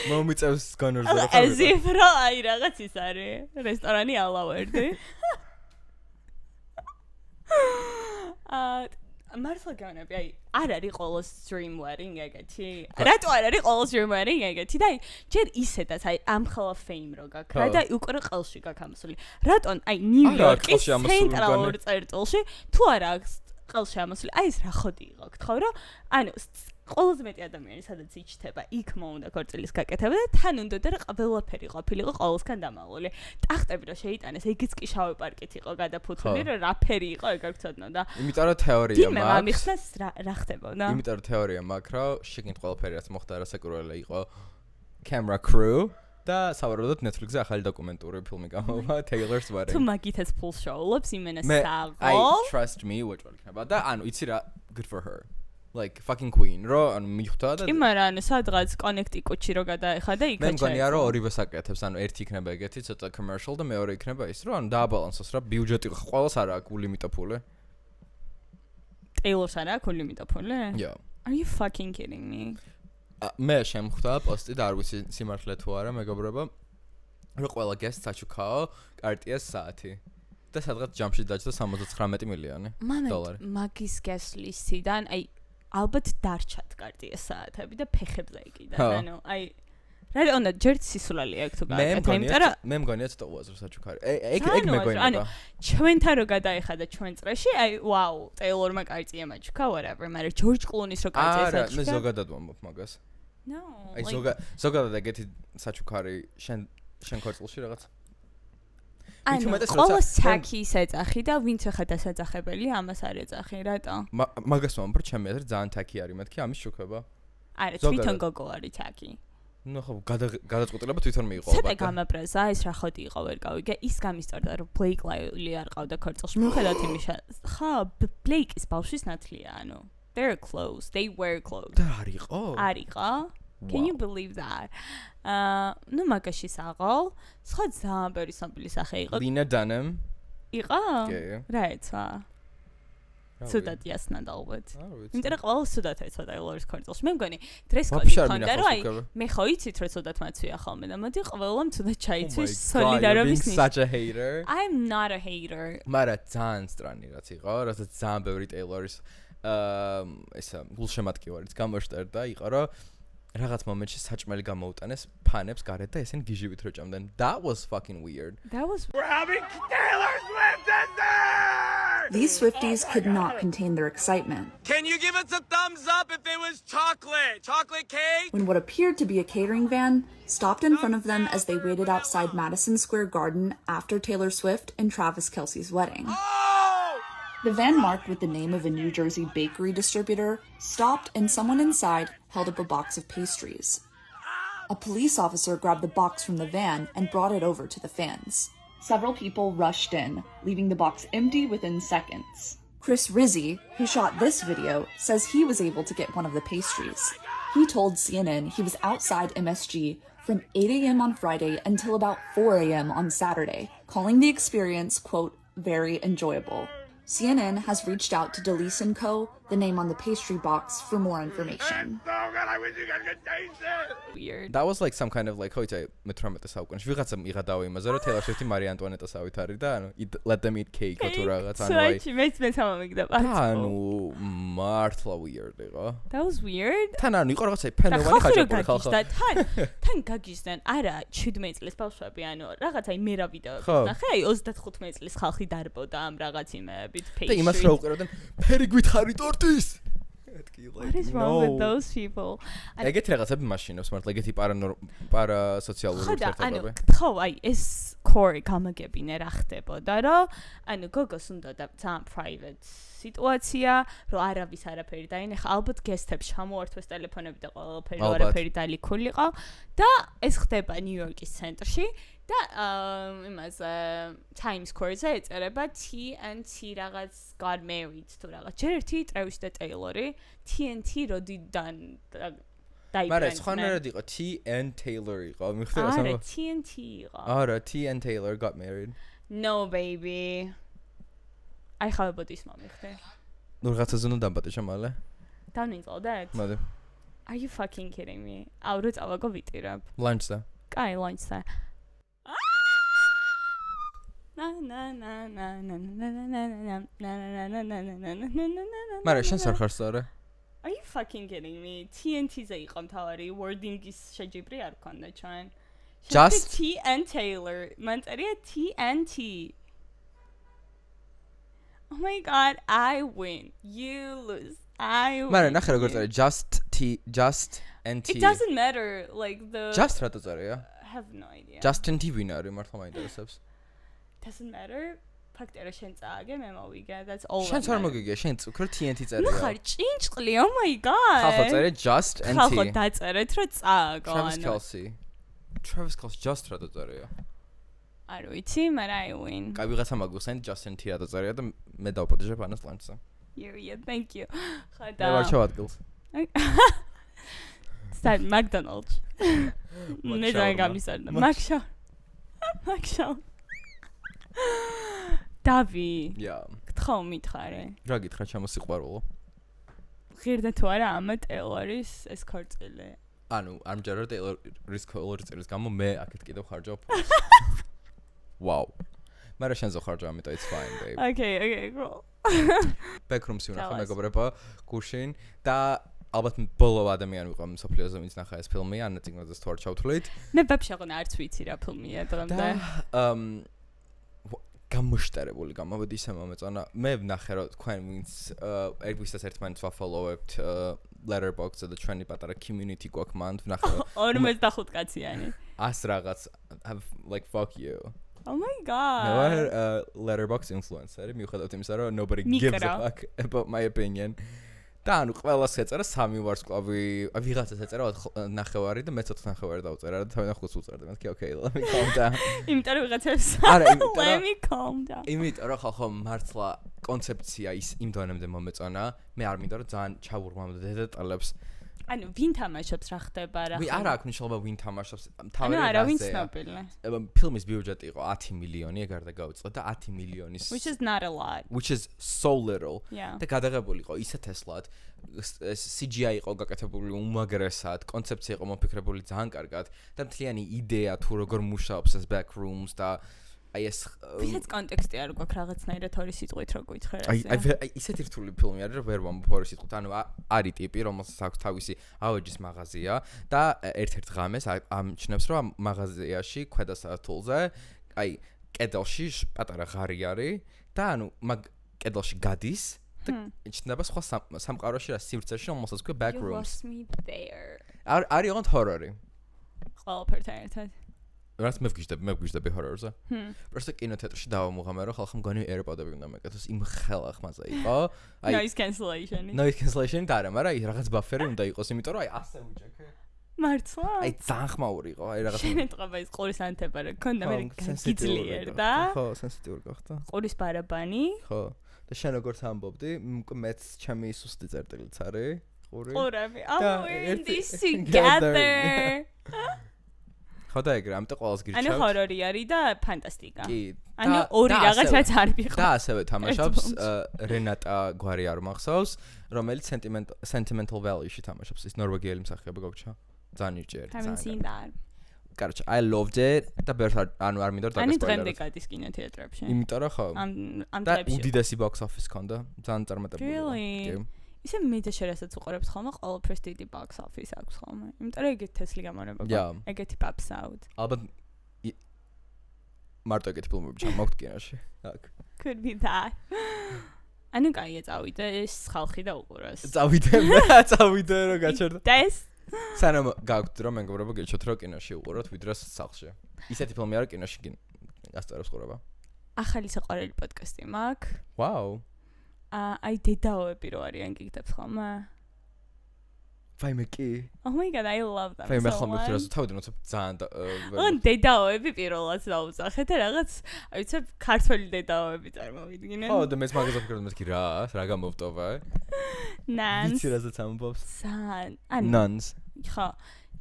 მომიწევს გონორზე რო ხარ. As if რა აი რაღაც ის არის. რესტორანი ალავერდი. მართლა განები, აი, არ არის ყოველ stream wedding ეგეთი. რატო არ არის ყოველ stream wedding ეგეთი? და აი, ჯერ ისედაც აი ამ ხოლმე fame რო გაქვს. რა და უკვე ყელში გაქვს ამასული. რატომ აი ნიუ-იორკის ცენტრალურ წერტილში თუ არა აქვს ყელში ამასული. აი ეს რა ხოდი იყო, გთხოვ რა. ანუ ყველაზე მეტი ადამიანი სადაც იჩთება, იქ მოუნდა ქორწილის გაკეთება და თან უნდა და ყველაფერი ყოფილიყო ყოველსგან დამალული. ტახტები რა შეიტანეს, ეგიც კი შავი პარკით იყო გადაფუთული, რომ რაფერი იყო ეგ არ ვცოდნოდა. იმიტომ რომ თეორია მაქვს. მე მამიხსნას რა ხდებოდა? იმიტომ რომ თეორია მაქვს, რომ შეგინთ ყველაფერი რაც მოხდა რასაკურველი იყო camera crew და სავარაუდოდ Netflix-ზე ახალი დოკუმენტური ფილმი გამოვა Taylor's Wedding. თუ მაგითაც ფულს შოულობს იმენას საღო. I trust me what იქნება და ანუ იცი რა good for her. Like fucking queen რო ანუ მიხვდა და კი მაგრამ ანუ სადღაც Connecticut-ში რო გადაეხა და იქაც მე მგონია რომ ორივე საკეთებს ანუ ერთი იქნება ეგეთი ცოტა commercial და მეორე იქნება ის რომ ანუ დააბალანსოს რა ბიუჯეტი ყველას არ აქვს limit-აფული. Taylor-ს არა აქვს limit-აფული? Yeah. Are you fucking kidding me? მე შემხვდა პოსტი და არ ვიცი სიმართლე თუ არა მეგობრებო რომ ყველა guest საჩუქაო კარტიას საათი და სადღაც ჯამში დაჯდა 79 მილიონი დოლარი. მაგის guest list-დან აი ალბათ დარჩათ კარტიას საათები და ფეხებზე იყიდა ანუ აი რა უნდა ჯერ სისულალი აქვს თუ გააკეთა იმიტომ რომ მე მგონია ცოტა უაზრო საჩუქარი ეგ მეგონება ანუ ჩვენთან რო გადაეხა და ჩვენ წრეში აი ვაუ ტეილორმა კარტია მაჩუქა whatever მაგრამ ჯორჯ კლუნის რო კარტია საჩუქა არა მე ზოგადად ვამბობ მაგას no აი ზოგადად ეგეთი საჩუქარი შენ ქორწილში რაღაც ანუ ყველა საკის ეძახი და ვინც ახლა დასაძახებელი ამას არ ეძახი რატო მაგას ვამბობ რომ ჩემი აზრით ძალიან თაკი არის მეთქი ამის შუქება არა თვითონ გოგო არის თაკი ну ხო გადაწყვეტილება თვითონ მიიღო ალბათ ცოტა გამაბრაზა ეს რა ხოდი იყო ვერ გავიგე ის გამისტორდა რომ Blake Lively არ ყავდა ქორწილში მიუხედავად იმისა ხო Blake is ბავშვის ნათლია ანუ they're close they were close და არ იყო Can you believe that? Ну მაგაში საღოლ, სხვა ძალიან ბევრი სამბილი სახე იყო. Lena Dunham. იყო? კი. რა ეცვა? სუდად იასნა და ალბათ. იმიტომ რომ ყველა სუდად ეცვა Taylor's ქორწილში. მე მგონი dress code ხონდა რომ აი მე ხო იცით რომ სუდად მაცვია ხოლმე და მოდი ყველამ სუდად ჩაიცვის სოლიდარობის ნიშნად. Such a hater. I'm not a hater. მაგრამ ძალიან სტრანი რაც იყო, რასაც ძალიან ბევრი Taylor's ესა გულშემატკივარიც გამოშტერდა იყო რომ რაღაც მომენტში საჭმელი გამოუტანეს ფანებს გარეთ და ესენ გიჟივით რო ჭამდნენ. That was fucking weird. That was We're having Taylor Swift in there! These Swifties could not contain their excitement. Can you give us a thumbs up if it was chocolate? Chocolate cake? When what appeared to be a catering van stopped in front of them as they waited outside Madison Square Garden after Taylor Swift and Travis Kelce's wedding. Oh! The van marked with the name of a New Jersey bakery distributor stopped and someone inside held up a box of pastries. A police officer grabbed the box from the van and brought it over to the fans. Several people rushed in, leaving the box empty within seconds. Chris Rizzi, who shot this video, says he was able to get one of the pastries. He told CNN he was outside MSG from 8 a.m. on Friday until about 4 a.m. on Saturday, calling the experience, quote, very enjoyable. CNN has reached out to Delise & Co., the name on the pastry box, for more information. So good, I wish you guys could taste it! weird. That was like some kind of like ხო იცი მე-18 საუკუნეში ვიღაცა იღადაო იმაზე რომ Taylor Swift-ი Marie Antoinette-ს ავით არის და ანუ let them eat cake თუ რაღაც ანუ აი მე სამომიგდა ანუ მართლა weird იყო. That was weird. თან ანუ იყო რაღაცა ფენოვანი ხაჭაპური ხალხი. თან გაგიზდნენ არა 17 წლის ბავშვები ანუ რაღაცა მე რა ვიდეოები ნახე აი 35 წლის ხალხი დარბოდა ამ რაღაც იმებით pastry. და იმას რა უყურებდნენ ფერი გვითხარი ტორტის. What is wrong with those people? ეგეთი რაღაცები მაშინობს მართლა ეგეთი პარასოციალური ურთიერთობები. ხო, აი ეს core გამაგებინე რა ხდებოდა, რომ ანუ გოგოს უნდა და ძალიან private სიტუაცია, რომ არავის არაფერი დაინახა, ალბათ guest-ებს ჩამოართვეს ტელეფონები და ყველაფერი არაფერი დალიქულიყო და ეს ხდება ნიუ-იორკის ცენტრში და იმას Times Square-ზე ეწერება TNT რაღაც got married თუ რაღაც. ჯერ ერთი Travis და Taylor-ი TNT როდიდან დაიბრუნდნენ. მაგრამ სხვანაირად იყო TN Taylor იყო. მიხვდები რა? არა, TNT იყო. არა, TN Taylor got married. No baby. აი ხავებოდ ის მომიხდე. ნუ რაღაცაზე უნდა დამბატე მალე. დავნიწყოდეთ? მოდი. Are you fucking kidding me? აურო წავაგო ვიტირებ. Lunch-ზე. კაი, lunch-ზე. მაგრამ შენ სარ ხარ სწორე? Are you fucking kidding me? TNT-ზე იყო მთავარი wording-ის შეჯიბრი არ ქონდა ჩვენ. Just TN Taylor. მან წერია TNT. Oh my god, I win. You lose. I win. მაგრამ ნახე როგორ წერია just T NT. It doesn't matter like the Just რატო წერია? I have no idea. Justin T ვინ არის მართლა მაინტერესებს. Doesn't matter. ფაქტია რომ შენ წააგე, მე მოვიგე. That's all. შენ არ მოგიგე, შენ უფრო TNT წერია. ნუ ხარ ჭინჭყლი, oh my god. ხალხო წერე Just NT. ხალხო დაწერეთ რომ წააგო. Travis Kelce Just რატო წერია? არ ვიცი, მაგრამ I win. კაი ვიღაცა მაგუხსენ Justin T რატო წერია და მე დავპატიჟებ ანას ლანჩზე. Yeah, thank you. ხა მე ვარჩევ ადგილს. Start McDonald's. მე ძალიან გამისარდა. Mac-Shaw. დავი. Yeah. გთხოვ მითხარე. რა გითხრა ჩამოსიყვარულო? ღირდა თუ არა ამა ტეილორის ეს ქორწილი. ანუ არ მჯერა ტეილორის ქორწილის გამო მე აქეთ კიდევ ხარჯავ. Wow. მაგრამ შენ ზოხარჯავ, ამიტომ it's fine, babe. Okay, cool. Backrooms ვინახე მეგობრებო გუშინ და ალბათ ბოლო ადამიანი ვიყო მსოფლიოზე ვინც ნახა ეს ფილმი, ან წიგნაზე თუ არ ჩავთვლით. მე ბაბშაღონ არც ვიცი რა ფილმია დღემდე. გამოშტერებული გამოვედი ისე მომეწონა. მე ვნახე რომ თქვენ ვინც ვისაც ერთმანეთს ვაფოლოვებთ Letterboxd-ზე და ჩვენი პატარა community გვაქვს მანდ ვნახე რომ 45 კაციანი. 100 რაღაც like fuck you. Oh my god. No, Letterboxd influencer. მიუხედავად იმისა, რომ nobody gives a fuck about my opinion. და ანუ ყველას ეწერა 3 ვარსკვლავი, ვიღაცას ეწერა 9 და მე 4 დავწერა და თავიდან 5 უწერდი. მეთქი okay, let me calm down. იმიტომ რომ ვიღაცებს არა, let me calm down. იმიტომ რომ ხალხო მართლა კონცეფცია ის იმ დონემდე მომეწონა, მე არ მინდა რომ ძალიან ჩავურღვამდა დეტალებს. ანუ ვინ თამაშობს რა ხდება რა. არა აქვს მნიშვნელობა ვინ თამაშობს. ანუ არა ვინ ცნობილი. ფილმის ბიუჯეტი იყო 10 მილიონი, ეგ არ დაგავიწყო და 10 მილიონის Which is not a lot. Which is so little. Yeah. და გადაღებული იყო ისე თესლად, CGI იყო გაკეთებული უმაგრესად, კონცეფცია იყო მოფიქრებული ძალიან კარგად და მთლიანი იდეა თუ როგორ მუშაობს ეს backrooms და აი ეს ვისაც კონტექსტი არ გვაქვს რაღაცნაირად ორი სიტყვით რო გითხრა ასე. აი ისეთი რთული ფილმი არის რომ ვერ ვამბობ ორი სიტყვით. ანუ არის ტიპი რომელსაც აქვს თავისი ავეჯის მაღაზია და ერთ-ერთ ღამეს ამჩნევს რომ ამ მაღაზიაში ქვედა სართულზე აი კედელში პატარა ღარი არის და ანუ მაგ კედელში გადის და იჩნდება სხვა სამყაროში რა სივრცეში რომელსაც ქვია backrooms. არის ოღონდ ჰორორი. ყველაფერთან ერთად. რაც მე ვგიჟდები ჰორორზე. просто კინოთეატრში დავამუღამე რომ ხალხმა მგონი AirPod-ები უნდა მეკეთოს იმ ხელა ხმაზე იყო. აი noise cancellation. Noise cancellation და არა, მაგრამ რაღაც ბაფერი უნდა იყოს, იმიტომ რომ აი ასე უჭექე. მართლა? აი ძალიან ხმაური იყო, აი რაღაც. შენ ეთყობა ის ყურის ანთება რა ქონდა მე გიძლიერდა. ხო, სენსიტიური გახდა. ყურის ბარაბანი. ხო. და შენ როგორც ამბობდი, მეც ჩემი სუსტი წერტილიც არის ყური. ყურები. Oh, we're in this together. ხო და ეგრე, ამიტომ ყველას გირჩევთ. ანუ ჰორორი არის და ფანტასტიკა. კი. ანუ ორი რაღაცაც არ ვიყო. და ასევე თამაშობს რენატა გვარი არ მახსოვს, რომელიც Sentimental Valley-ში თამაშობს. ის ნორვეგიელი მსახიობი გოგჩა. ძალიან იჭიერი. haven't seen that. Короче, I loved it. და ბევრ ანუ არ მინდორ დაგასპოილეროთ. ანუ დღემდე გადის კინოთეატრებში. იმიტომ რომ ხო. ამ და უდიდესი box office ქონდა. ძალიან წარმატებული. Really? ისე მე და შერასაც უყურებს ხოლმე ყველაფერს დიდი box office აქვს ხოლმე. იმიტომ რომ ეგეთი თესლი გამარება გვაქვს. ეგეთი pops out. ალბათ მარტო ეგეთი ფილმები ჩამოგვთ კინოში. აქ. Could be that. ანუ კაია წავიდე ეს ხალხი და უყუროს. წავიდე რომ გაჩერდა. This სანამ გაგვთ რომ მეგობრებო გეჩვენოთ რომ კინოში უყუროთ ვიდრე სახლში. ისეთი ფილმი არა კინოში გასწორებს ყურება. ახალი საყვარელი პოდკასტი მაქვს. Wow. აი დედაოები რო არიან გიგდებს ხოლმე. ფაიმე კი. Oh my god, I love them. ფაიმე ხოლმე ვთქვი თავიდან უცებ ძალიან ან დედაოები პირველად დავუძახე და რაღაც აი უცებ ქართველი დედაოები წარმოვიდგინე. ხო და მეც მაგაზე ვფიქრობ მეთქი რა გამოვტოვა. Nuns. ვიცი რაზეც ამბობს. ძალიან. Nuns. ხო.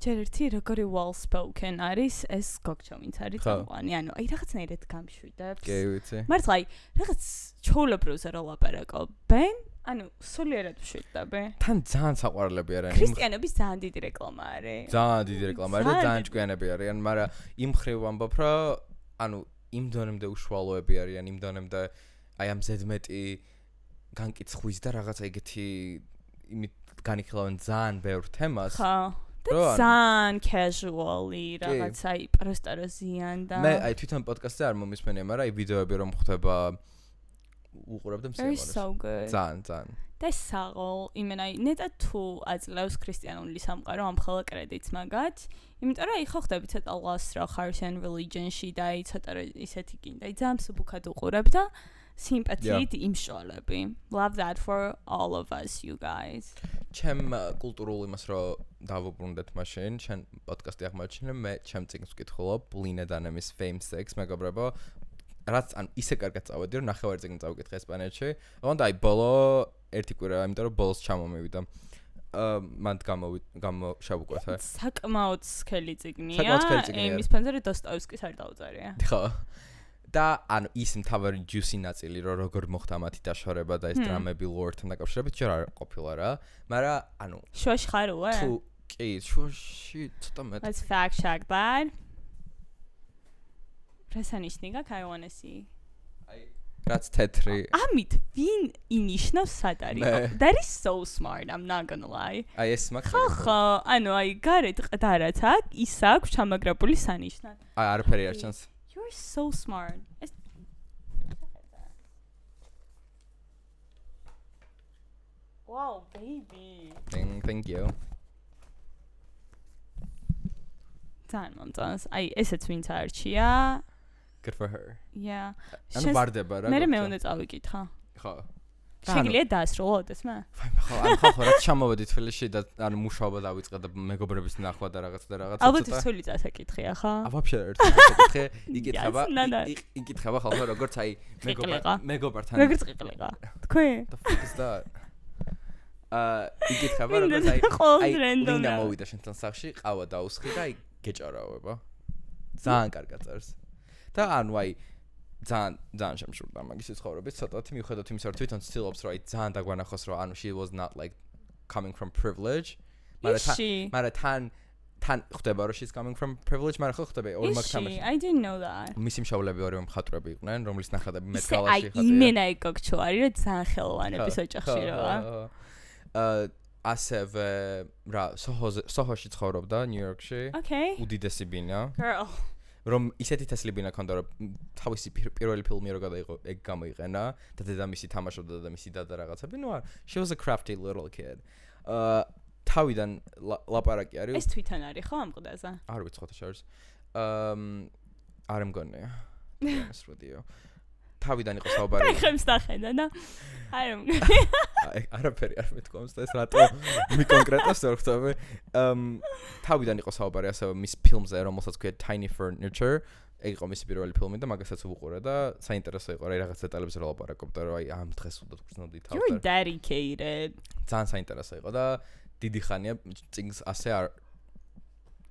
ჯერ ერთი როგორი well spoken არის ეს გოგჩა ვინც არის წამყვანი. ანუ აი რაღაცნაირად გამშვიდებს. კი ვიცი. მართლა აი რაღაც ჩაულებროზე რა ლაპარაკობენ. ანუ სულიერად ვშვიდდები. თან ძალიან საყვარლები არიან. ქრისტიანობის ძალიან დიდი რეკლამა არის. ძალიან დიდი რეკლამა არის და ძალიან ჭკვიანები არიან, მაგრამ იმ ხრივ ამბობ რომ ანუ იმ დონემდე უშუალოები არიან, იმ დონემდე აი ამ ზედმეტი განკიცხვის და რაღაც ეგეთი იმით განიხილავენ ძალიან ბევრ თემას. ხო. და ძალიან casual-ი რაღაც აი პროსტა რო ზიან და მე აი თვითონ პოდკასტზე არ მომისმენია, მაგრამ აი ვიდეოები რომ ხვდება უყურებდა მსიამოვნებას. So good. ძალიან. და საღოლ იმენა ნეტა თუ აძლევს ქრისტიანული სამყარო ამ ხოლო კრედიტს მაგათ იმიტომ რომ ხო ხდები ცოტა lost რა ხარშენ religionში და ცოტა ისეთი კიდე ძალიან მსუბუქად უყურებ და სიმპათიით იმშოლები love that for all of us you guys ჩემ კულტურულ იმას რომ დავუბრუნდეთ მაშინ ჩვენ პოდკასტი აღმოაჩინე მე ჩემ წიგნს ვკითხულობ Lina Dunham's Fame Sex მეგობრებო რაც ან ისე კარგად წავედი რომ ნახევარი წიგნი წავიკითხე ესპანეთში ოღონდ აი ბოლო ერთი კვირა იმიტომ რომ ბოლოს ჩამომივიდა მან გამოშავუკვეთა საკმაოდ სქელი წიგნია იმის ფანზე რომ დოსტოევსკის არ დაუწერია ხო და ანუ ის მთავარი juicy ნაწილი რომ როგორ მოხდა მათი დაშორება და ეს დრამები ლორთან დაკავშირებით ჯერ არ ყოფილა რა მაგრამ ანუ შუაში ხარ უე თუ კი შუაში ცოტა მეტ let's fact check that რასანიშნიგა I want to see აი რაც თეთრი ამით ვინ ინიშნავს სად არის that is so smart I'm not gonna lie აი ეს მაგარი ხო ანუ აი გარეთ ყდა რაც აქ ის აქვს ჩამაგრებული სანიშნად აი არაფერი არ ჩანს you're so smart wow baby thank you ძალიან მომწონს აი ესეც ვინც არჩია good for her yeah ანუ ვარდება რა მე უნდა წავიკითხა ხო შეგიძლია დაასრულოთ ეს მე ხო ანუ რა ჩამოვედი თბილისში და ანუ მუშაობა დავიწყე და მეგობრების ნახვა და რაღაც ალბათ ის თვილი წასაკითხია ხო ვაფშე ერთი წასაკითხე იკითხება ხალხო როგორც აი მეგობართან როგორც ყიყლიყა თქვი the fuck is that იკითხება როგორც აი ლინა მოვიდა შენთან სახში ყავა დაუსხი და აი გეჭარავება ძალიან კარგად წერს და ანუ აი ძალიან შემშურდა მაგის ცხოვრების ცოტათი მიუხედავად იმისა რომ თვითონ ცდილობს რომ აი ძალიან დაგვანახოს რომ ანუ she was not like coming from privilege მაგრამ თან ხდება რომ she's coming from privilege მაგრამ ხო ხდება ორი მაგთამაში I didn't know that მისი მშობლები ორივე მხატვრები იყვნენ რომლის ნახატები მე გალაში ხატია აი იმენა ეკოქჩო არის რომ ძალიან ხელოვანების ოჯახში როა ასევე რა სოჰოში ცხოვრობდა ნიუ-იორკში უდიდესი ბინა girl რომ ისეთი თესლი ბინა ქონდა რომ თავისი პირველი ფილმი რო გადაიღო ეგ გამოიყენა და დედამისი თამაშობდა და მისი დედა რაღაცები ნუ არ she was a crafty little kid თავიდან ლაპარაკი არის ეს თვითონ არის ხო ამ ყდაზე არ ვიცი ხოთა შორის არ მგონია ეს როდიო თავიდან იყო საუბარი ხემს დახედა და არაფერი არ მეთქვამს და ეს რატო მიკონკრეტავს ვერ ხვდები თავიდან იყო საუბარი ასევე მის ფილმზე რომელსაც ქვია Tiny Furniture ეგ იყო მისი პირველი ფილმი და მაგასაც ვუყურე და საინტერესო იყო რა რაღაც დეტალებზე რა ლაპარაკობდა რომ აი ამ დღეს უნდა გრძნობდი თავს და you're dedicated ძალიან საინტერესო იყო და დიდი ხანია წიგნს ასე არ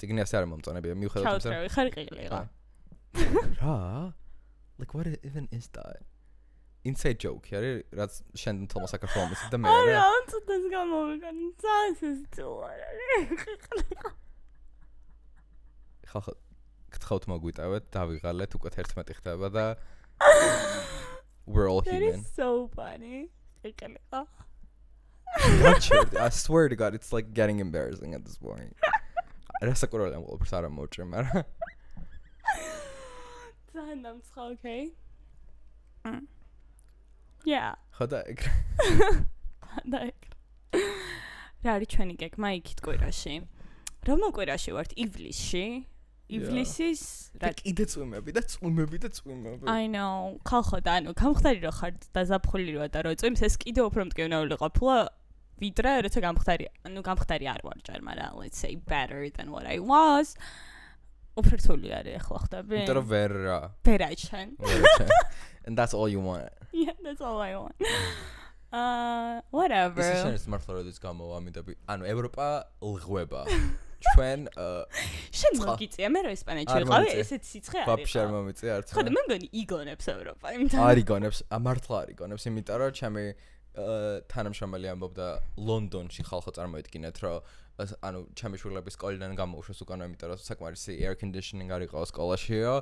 წიგნი ასე არ მომწონებია მიუხედავად იმისა რომ ხარ ყიყლიყა რა like what even is that inside joke არის რაც შენ თომა საქართველოს და მე არა ცოტას გამოვიგან ძალიან სწორად ხალხო გთხოვთ მოგვიტევეთ დავიღალეთ უკვე 11 ხდება და we're all human it's so funny ყიყლიყა I swear to God it's like getting embarrassing at this point რასაკურველი ამ ყველაფერს არ მოვჭრე მაგრამ ძალიან დამცხა okay yeah ხოდა და რა არის ჩვენი გეგმა იქით კვირაში რომელ კვირაში ვართ ივლისში ივლისის რა კიდე წვიმები და წვიმები I know ხალხო და ანუ გამხდარი რომ ხარ დაზაფხული როა და რო წვიმს ეს კიდე უფრო მტკივნეული ყოფილა ვიდრე როცა გამხდარი არ ვარ ჯერ მაგრამ let's say better than what I was უფრო რთული არის ახლა ხდები იმიტომ რომ ვერაჩენ and that's all you want yeah that's all I want whatever ის შეიძლება მართლაც გამოვამიდები ანუ ევროპა ლღვება ჩვენ შენ მოგიწია მე რო ესპანეთში ვიყავი ესეთ სიცხე არის ვაფშე არ მომიწია არც ხო და მე მგონი იგონებს ევროპა იმიტომ არ იგონებს მართლა არ იგონებს იმიტომ რომ ჩემი თანამშრომელი ამბობდა ლონდონში ხალხო წარმოიდგინეთ რომ ანუ ჩემი შვილების სკოლიდან გამოუშვეს უკან იმიტომ რომ საკმარისი air conditioning არ იყო სკოლაშიო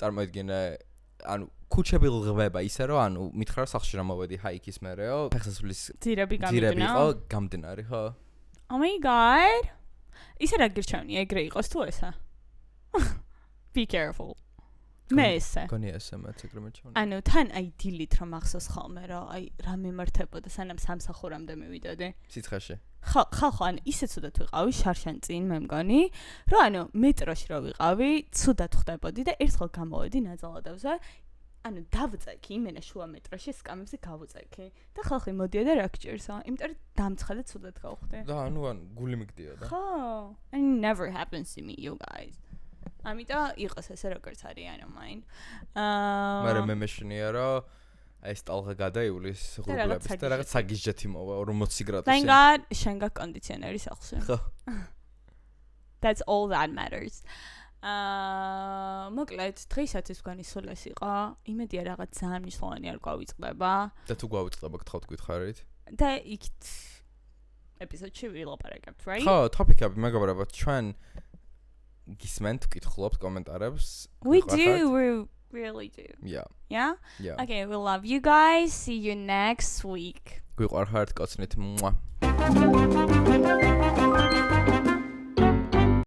წარმოიდგინე ანუ ქუჩები ლღვება ისე რომ ანუ მითხრა სახში რომ მოვედი ჰაიკის მერეო ფეხსაცმლის ძირები გამიდნა გამდინარი ხო oh my god ისე რა გირჩევნია ეგრე იყოს თუ ესა be careful მე ესე გონია ესე მეც ეგრე მეჩვენა ანუ თან აი დილით რომ ახსოვს ხოლმე რომ აი რა მიმართებოდა სანამ სამსახურამდე მივიდოდი სიცხეში ხო ანუ ისე ცუდად ვიყავი შარშან წინ მე მგონი რომ ანუ მეტროში რო ვიყავი ცუდად ხდებოდი და ერთხელ გამოვედი ნაძალადევზე ანუ დავწექი იმენა შუა მეტროში სკამებზე გავუწექი და ხალხი მოდიოდა რა გჭირსა იმიტომ რომ დამცხადე ცუდად გავხდე და ანუ გული მიგდიოდა ხო and never happens to me you guys ამიტომ იყოს ესე როგორც არის I don't mind მაგრამ მე მეშინია რომ აი ეს ტალღა გადაივლის ღრუბლების და რაღაც საგიჟეთი მოვა 40 გრადუსი Thank God შენ გაკ კონდიციონერი სახლში ხო That's all that matters მოკლედ დღეისათვის გვანი სულ ეს იყო იმედია რაღაც ძალიან მნიშვნელოვანი არ გვავიწყდება და თუ გვავიწყდება გთხოვთ გითხარით და იქით ეპიზოდში ვილაპარაკებთ right ხო ტოპიკები მეგობრებო ჩვენ გისმენთ ვკითხულობთ კომენტარებს We do we really do yeah Okay we love you guys see you next week გვიყვარხართ კოცნით